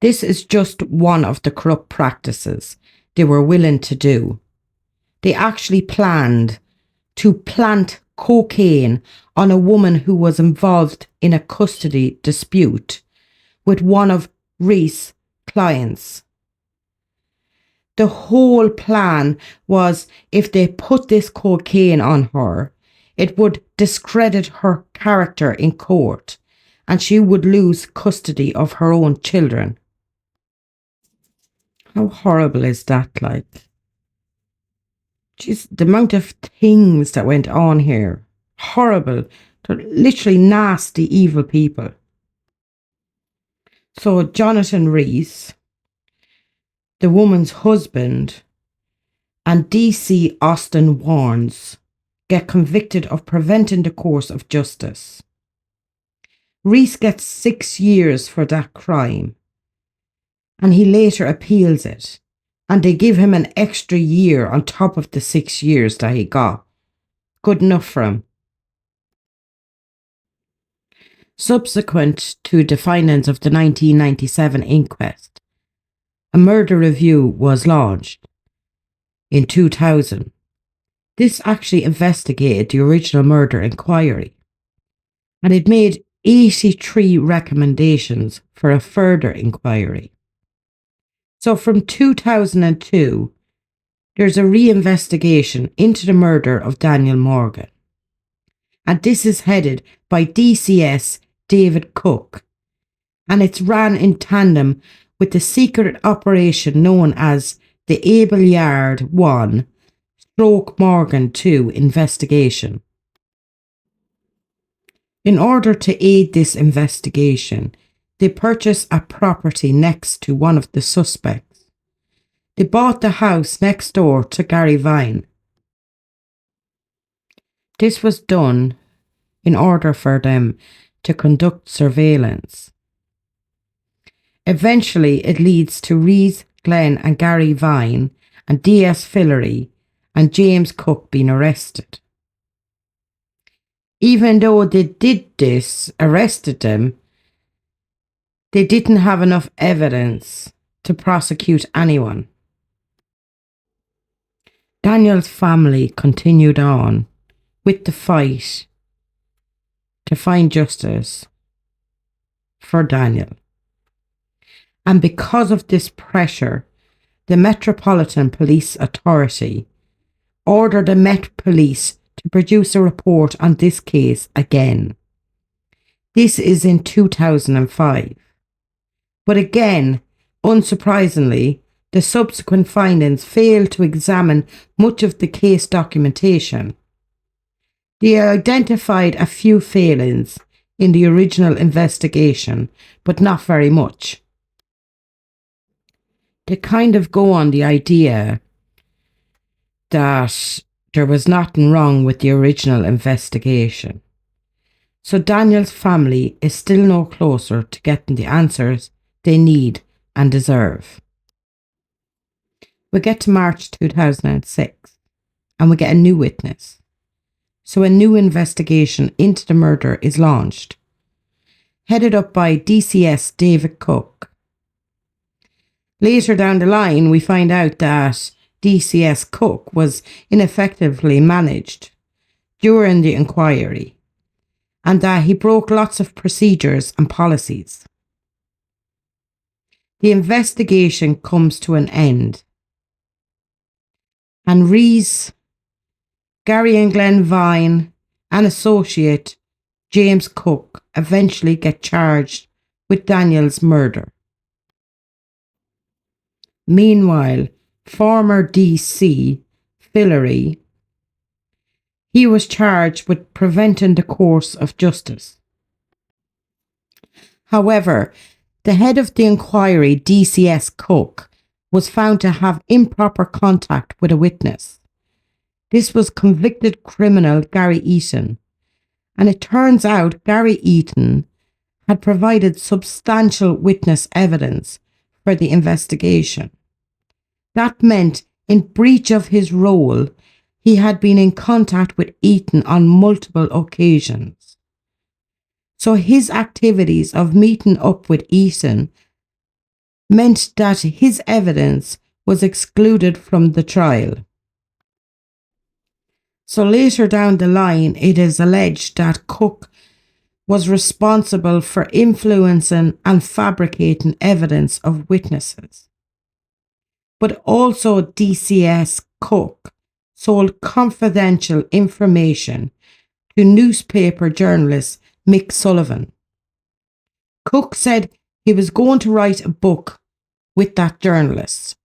This is just one of the corrupt practices they were willing to do. They actually planned to plant cocaine on a woman who was involved in a custody dispute with one of Rees' clients. The whole plan was if they put this cocaine on her, it would discredit her character in court and she would lose custody of her own children. How horrible is that, like? Jeez, the amount of things that went on here. Horrible. They're literally nasty, evil people. So Jonathan Rees, the woman's husband, and DC Austin Warnes get convicted of preventing the course of justice. Rees gets 6 years for that crime, and he later appeals it, and they give him an extra year on top of the 6 years that he got. Good enough for him. Subsequent to the findings of the 1997 inquest, a murder review was launched in 2000. This actually investigated the original murder inquiry, and it made 83 recommendations for a further inquiry. So from 2002, there's a reinvestigation into the murder of Daniel Morgan. And this is headed by DCS David Cook, and it's ran in tandem with the secret operation known as the Abelard 1 / Morgan 2 investigation. In order to aid this investigation, they purchased a property next to one of the suspects. They bought the house next door to Gary Vine. This was done in order for them to conduct surveillance. Eventually, it leads to Rees, Glenn and Gary Vine and D.S. Fillery and James Cook being arrested. Even though they did this, arrested them, they didn't have enough evidence to prosecute anyone. Daniel's family continued on with the fight to find justice for Daniel. And because of this pressure, the Metropolitan Police Authority ordered the Met Police to produce a report on this case again. This is in 2005. But again, unsurprisingly, the subsequent findings failed to examine much of the case documentation. They identified a few failings in the original investigation, but not very much. They kind of go on the idea that there was nothing wrong with the original investigation. So Daniel's family is still no closer to getting the answers they need and deserve. We get to March 2006 and we get a new witness. So a new investigation into the murder is launched, headed up by DCS David Cook. Later down the line, we find out that DCS Cook was ineffectively managed during the inquiry and that he broke lots of procedures and policies. The investigation comes to an end, and Rees, Gary and Glenn Vine, and associate James Cook eventually get charged with Daniel's murder. Meanwhile, former DC Fillery, he was charged with preventing the course of justice. However, the head of the inquiry, DCS Cook, was found to have improper contact with a witness. This was convicted criminal Gary Eaton, and it turns out Gary Eaton had provided substantial witness evidence for the investigation. That meant, in breach of his role, he had been in contact with Eaton on multiple occasions. So his activities of meeting up with Eaton meant that his evidence was excluded from the trial. So later down the line, it is alleged that Cook was responsible for influencing and fabricating evidence of witnesses. But also DCS Cook sold confidential information to newspaper journalist Mick Sullivan. Cook said he was going to write a book with that journalist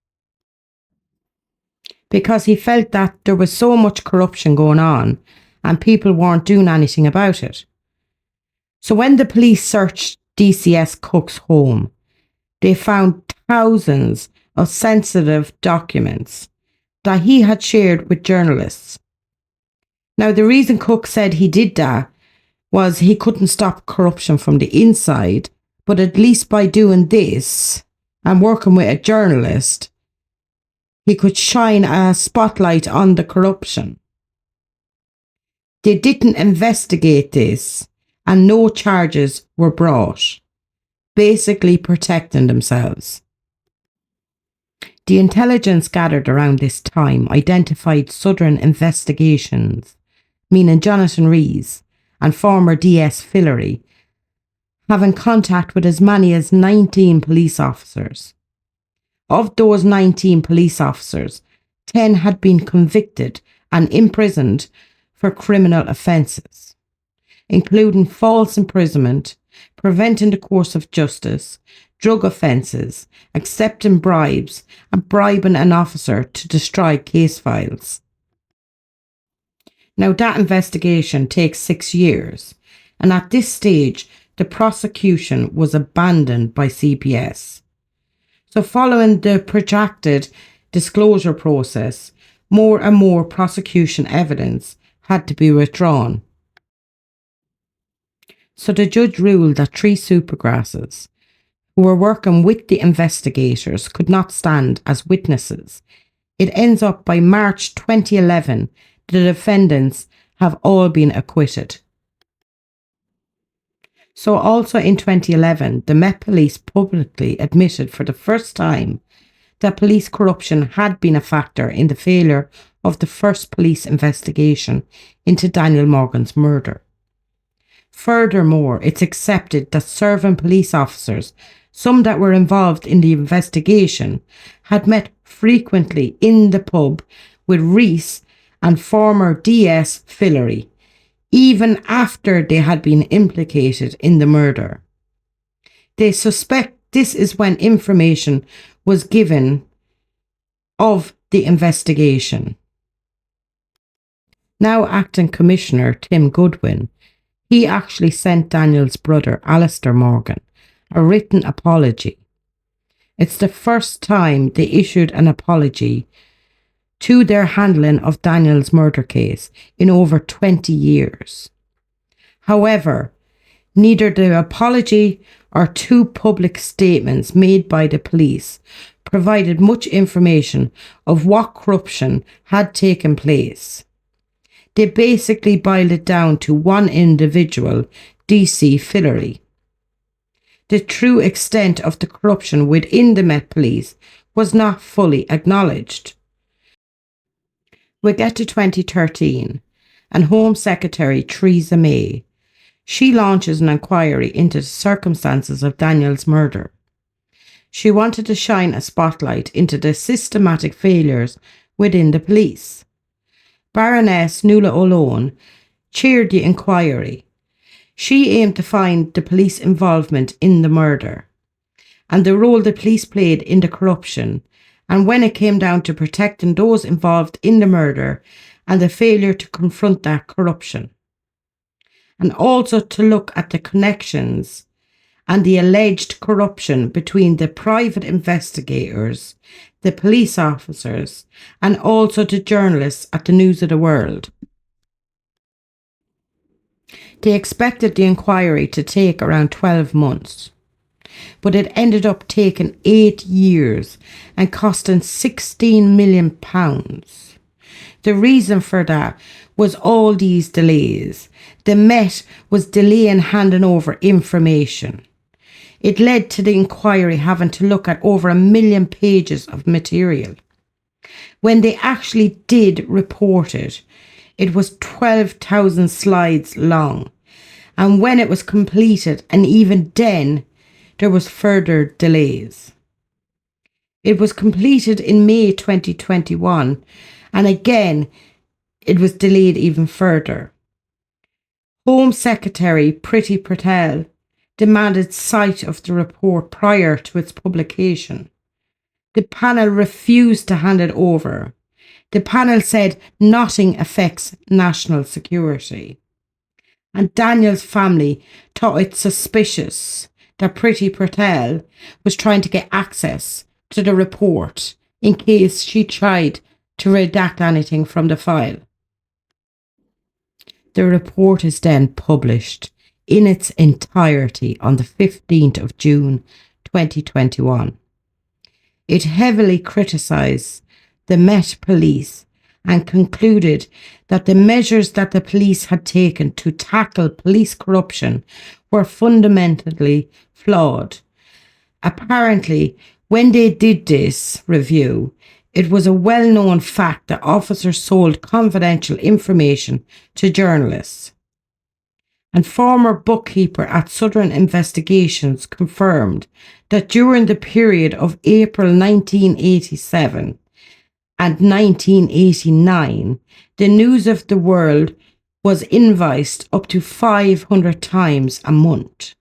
because he felt that there was so much corruption going on and people weren't doing anything about it. So when the police searched DCS Cook's home, they found thousands of sensitive documents that he had shared with journalists. Now, the reason Cook said he did that was he couldn't stop corruption from the inside, but at least by doing this and working with a journalist, he could shine a spotlight on the corruption. They didn't investigate this, and no charges were brought, basically protecting themselves. The intelligence gathered around this time identified Southern Investigations, meaning Jonathan Rees and former DS Fillery, having contact with as many as 19 police officers. Of those 19 police officers, 10 had been convicted and imprisoned for criminal offences, including false imprisonment, preventing the course of justice, drug offences, accepting bribes, and bribing an officer to destroy case files. Now, that investigation takes 6 years, and at this stage, the prosecution was abandoned by CPS. So following the protracted disclosure process, more and more prosecution evidence had to be withdrawn. So the judge ruled that 3 supergrasses who were working with the investigators could not stand as witnesses. It ends up by March 2011, the defendants have all been acquitted. So also in 2011, the Met Police publicly admitted for the first time that police corruption had been a factor in the failure of the first police investigation into Daniel Morgan's murder. Furthermore, it's accepted that serving police officers, some that were involved in the investigation, had met frequently in the pub with Rees and former DS Fillery, even after they had been implicated in the murder. They suspect this is when information was given of the investigation. Now Acting Commissioner Tim Goodwin, he actually sent Daniel's brother Alistair Morgan a written apology. It's the first time they issued an apology to their handling of Daniel's murder case in over 20 years. However, neither the apology or 2 public statements made by the police provided much information of what corruption had taken place. They basically boiled it down to one individual, DC Fillery. The true extent of the corruption within the Met Police was not fully acknowledged. We get to 2013, and Home Secretary Theresa May, she launches an inquiry into the circumstances of Daniel's murder. She wanted to shine a spotlight into the systematic failures within the police. Baroness Nuala O'Loan chaired the inquiry. She aimed to find the police involvement in the murder and the role the police played in the corruption, and when it came down to protecting those involved in the murder and the failure to confront that corruption, and also to look at the connections and the alleged corruption between the private investigators, the police officers, and also the journalists at the News of the World. They expected the inquiry to take around 12 months, but it ended up taking 8 years and costing £16 million. The reason for that was all these delays. The Met was delaying handing over information. It led to the inquiry having to look at over 1 million pages of material. When they actually did report it, it was 12,000 slides long. And when it was completed, and even then, there was further delays. It was completed in May 2021, and again, it was delayed even further. Home Secretary Priti Patel demanded sight of the report prior to its publication. The panel refused to hand it over. The panel said nothing affects national security. And Daniel's family thought it suspicious that Priti Patel was trying to get access to the report in case she tried to redact anything from the file. The report is then published in its entirety on the 15th of June 2021. It heavily criticised the Met Police and concluded that the measures that the police had taken to tackle police corruption were fundamentally flawed. Apparently, when they did this review, it was a well-known fact that officers sold confidential information to journalists. And former bookkeeper at Southern Investigations confirmed that during the period of April 1987 and 1989, the News of the World was invoiced up to 500 times a month.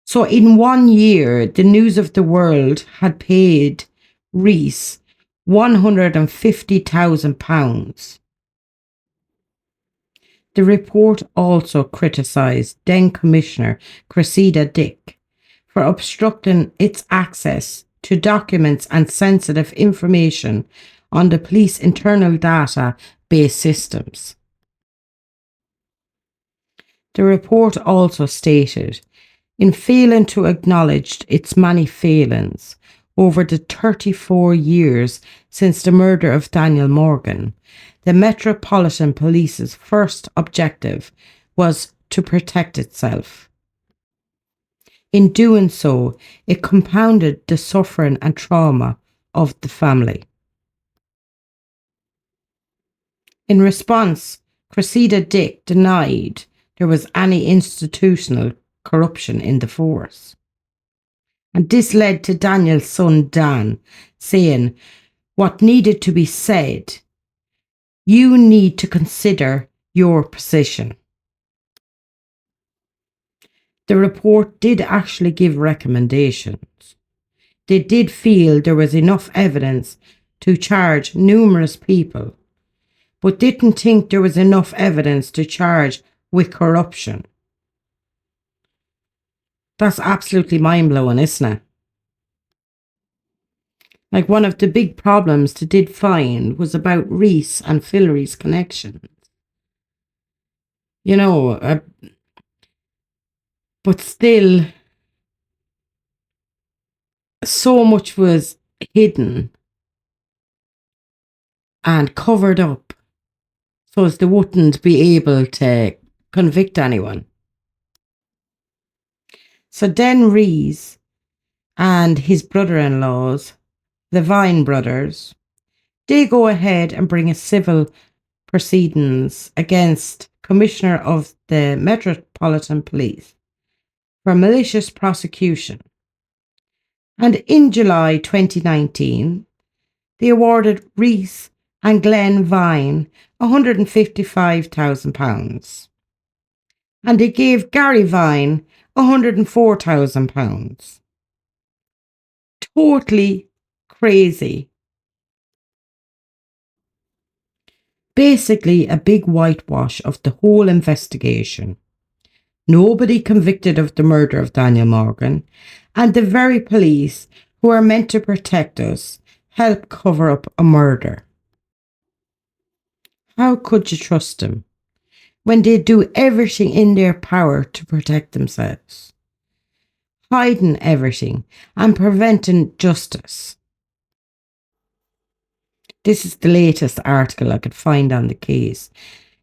So in 1 year, the News of the World had paid Rees £150,000. The report also criticised then Commissioner Cressida Dick for obstructing its access to documents and sensitive information on the police internal data-based systems. The report also stated, in failing to acknowledge its many failings over the 34 years since the murder of Daniel Morgan, the Metropolitan Police's first objective was to protect itself. In doing so, it compounded the suffering and trauma of the family. In response, Cressida Dick denied there was any institutional corruption in the force. And this led to Daniel's son Dan saying, "What needed to be said, you need to consider your position." The report did actually give recommendations. They did feel there was enough evidence to charge numerous people, but didn't think there was enough evidence to charge with corruption. That's absolutely mind-blowing, isn't it? Like, one of the big problems they did find was about Rees and Fillory's connections. You know, but still, so much was hidden and covered up so as they wouldn't be able to convict anyone. So then Rees and his brother-in-laws, the Vine brothers, they go ahead and bring a civil proceedings against Commissioner of the Metropolitan Police for malicious prosecution. And in July 2019, they awarded Rees and Glenn Vine £155,000. And they gave Gary Vine £104,000. Totally crazy. Basically, a big whitewash of the whole investigation. nobody convicted of the murder of Daniel Morgan, and the very police who are meant to protect us help cover up a murder. How could you trust them when they do everything in their power to protect themselves, hiding everything and preventing justice? This is the latest article I could find on the case.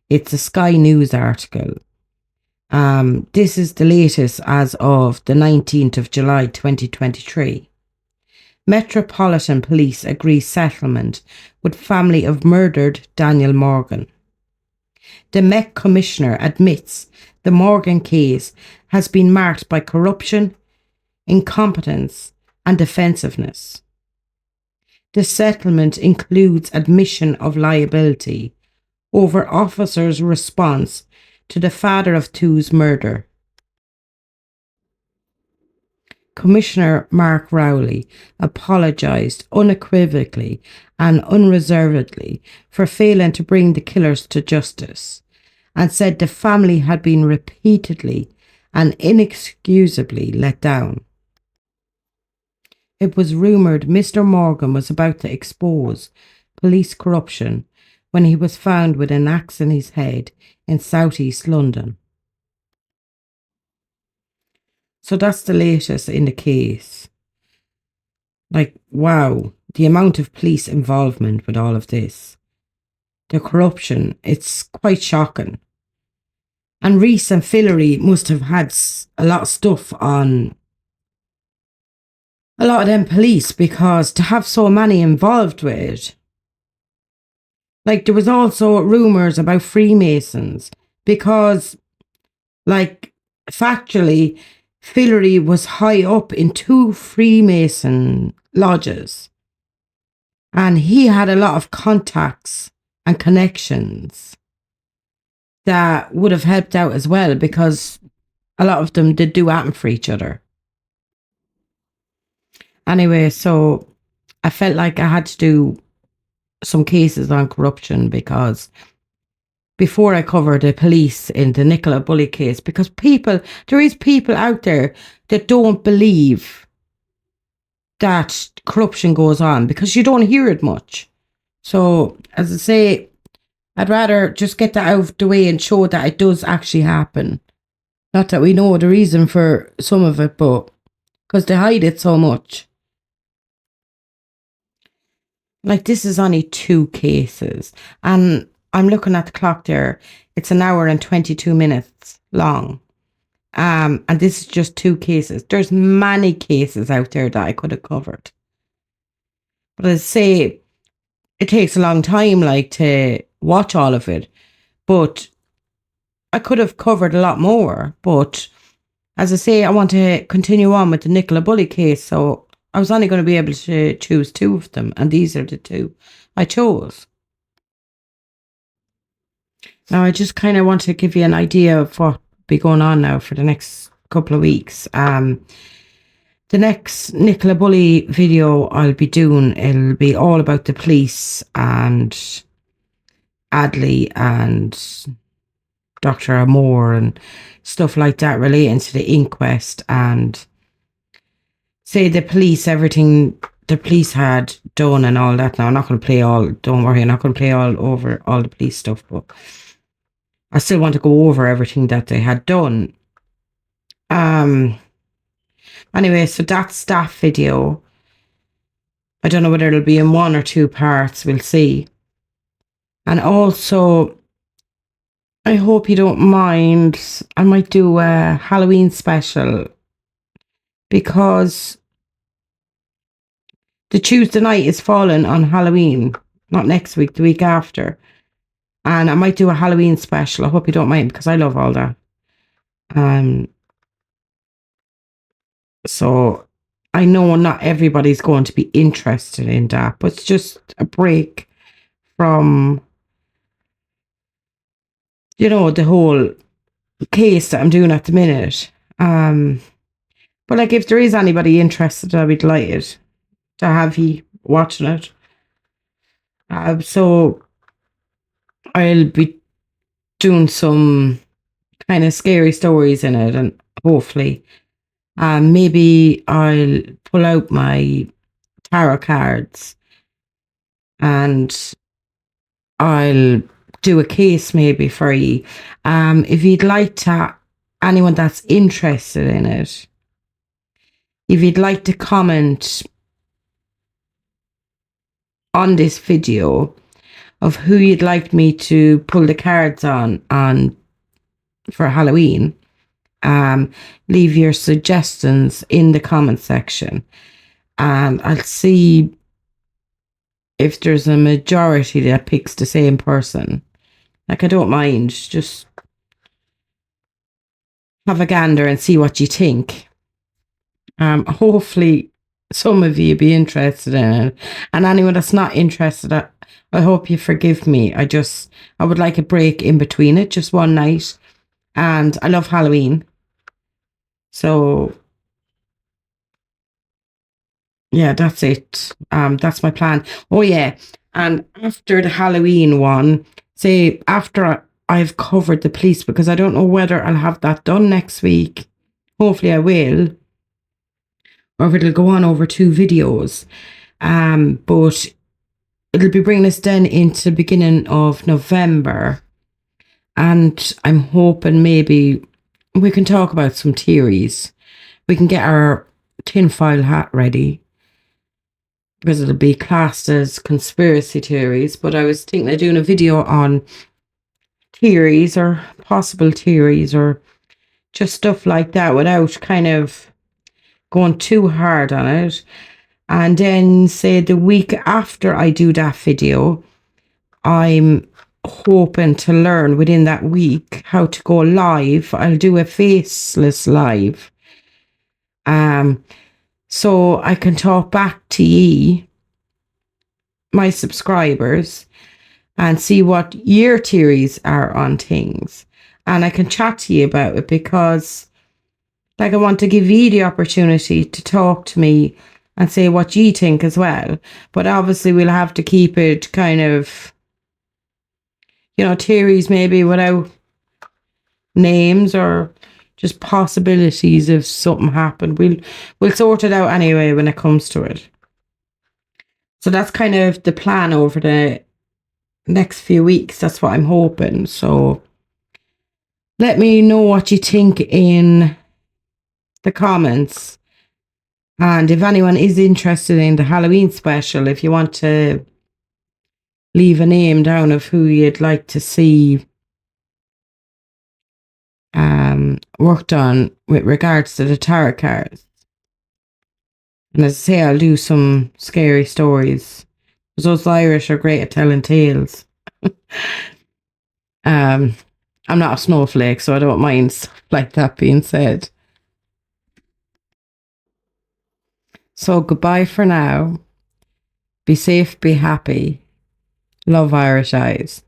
It's a Sky News article. This is the latest as of the 19th of July 2023. Metropolitan Police agree settlement with family of murdered Daniel Morgan. The Met Commissioner admits the Morgan case has been marked by corruption, incompetence, and defensiveness. The settlement includes admission of liability over officers' response to the father of two's murder. Commissioner Mark Rowley apologised unequivocally and unreservedly for failing to bring the killers to justice, and said the family had been repeatedly and inexcusably let down. It was rumoured Mr. Morgan was about to expose police corruption when he was found with an axe in his head in southeast London. So that's the latest in the case. Like, wow, the amount of police involvement with all of this. The corruption, it's quite shocking. And Reese and Fillery must have had a lot of stuff on a lot of them police, because to have so many involved with it. Like, there was also rumours about Freemasons, because, like, factually, Fillery was high up in 2 Freemason lodges, and he had a lot of contacts and connections that would have helped out as well, because a lot of them did do happen for each other. Anyway, so I felt like I had to do some cases on corruption, because before I cover the police in the Nicola Bulley case, because there is people out there that don't believe that corruption goes on, because you don't hear it much. So, as I say, I'd rather just get that out of the way and show that it does actually happen. Not that we know the reason for some of it, but because they hide it so much. Like, this is only 2 cases, and I'm looking at the clock there. It's 1 hour and 22 minutes long. And this is just 2 cases. There's many cases out there that I could have covered. But as I say, it takes a long time, like, to watch all of it. But I could have covered a lot more. But as I say, I want to continue on with the Nicola Bulley case, so I was only going to be able to choose 2 of them, and these are the 2 I chose. Now, I just kind of want to give you an idea of what will be going on now for the next couple of weeks. The next Nicola Bulley video I'll be doing, it'll be all about the police and Adley and Dr. Amore and stuff like that relating to the inquest, and say the police, everything the police had done and all that. Now, I'm not going to play all, don't worry, I'm not going to play all over all the police stuff, but I still want to go over everything that they had done. Anyway, so that's that video. I don't know whether it'll be in 1 or 2 parts, we'll see. And also, I hope you don't mind, I might do a Halloween special, because the Tuesday night is falling on Halloween, not next week, the week after. And I might do a Halloween special. I hope you don't mind, because I love all that. So I know not everybody's going to be interested in that, but it's just a break from, the whole case that I'm doing at the minute. But like, if there is anybody interested, I'll be delighted to have you watching it. So I'll be doing some kind of scary stories in it, and hopefully, maybe I'll pull out my tarot cards and I'll do a case maybe for you. If you'd like to, anyone that's interested in it, if you'd like to comment on this video of who you'd like me to pull the cards on for Halloween, leave your suggestions in the comment section, and I'll see if there's a majority that picks the same person. Like, I don't mind, just have a gander and see what you think. Hopefully some of you be interested in it, and anyone that's not interested, I hope you forgive me. I would like a break in between it, just one night, and I love Halloween, so yeah, that's it. That's my plan. Oh yeah, and after the Halloween one, say after I've covered the police, because I don't know whether I'll have that done next week. Hopefully I will, or if it'll go on over 2 videos. But it'll be bringing us then into the beginning of November, and I'm hoping maybe we can talk about some theories. We can get our tinfoil hat ready, because it'll be classed as conspiracy theories. But I was thinking of doing a video on theories or possible theories or just stuff like that without kind of going too hard on it. And then say the week after I do that video, I'm hoping to learn within that week how to go live. I'll do a faceless live. So I can talk back to ye, my subscribers, and see what your theories are on things. And I can chat to you about it, because like, I want to give you the opportunity to talk to me and say what you think as well. But obviously we'll have to keep it kind of, theories maybe without names, or just possibilities if something happened. We'll sort it out anyway when it comes to it. So that's kind of the plan over the next few weeks. That's what I'm hoping. So let me know what you think in the comments. And if anyone is interested in the Halloween special, if you want to leave a name down of who you'd like to see worked on with regards to the tarot cards. And as I say, I'll do some scary stories, because those Irish are great at telling tales. I'm not a snowflake, so I don't mind stuff like that being said. So goodbye for now. Be safe, be happy. Love, Irish Eyes.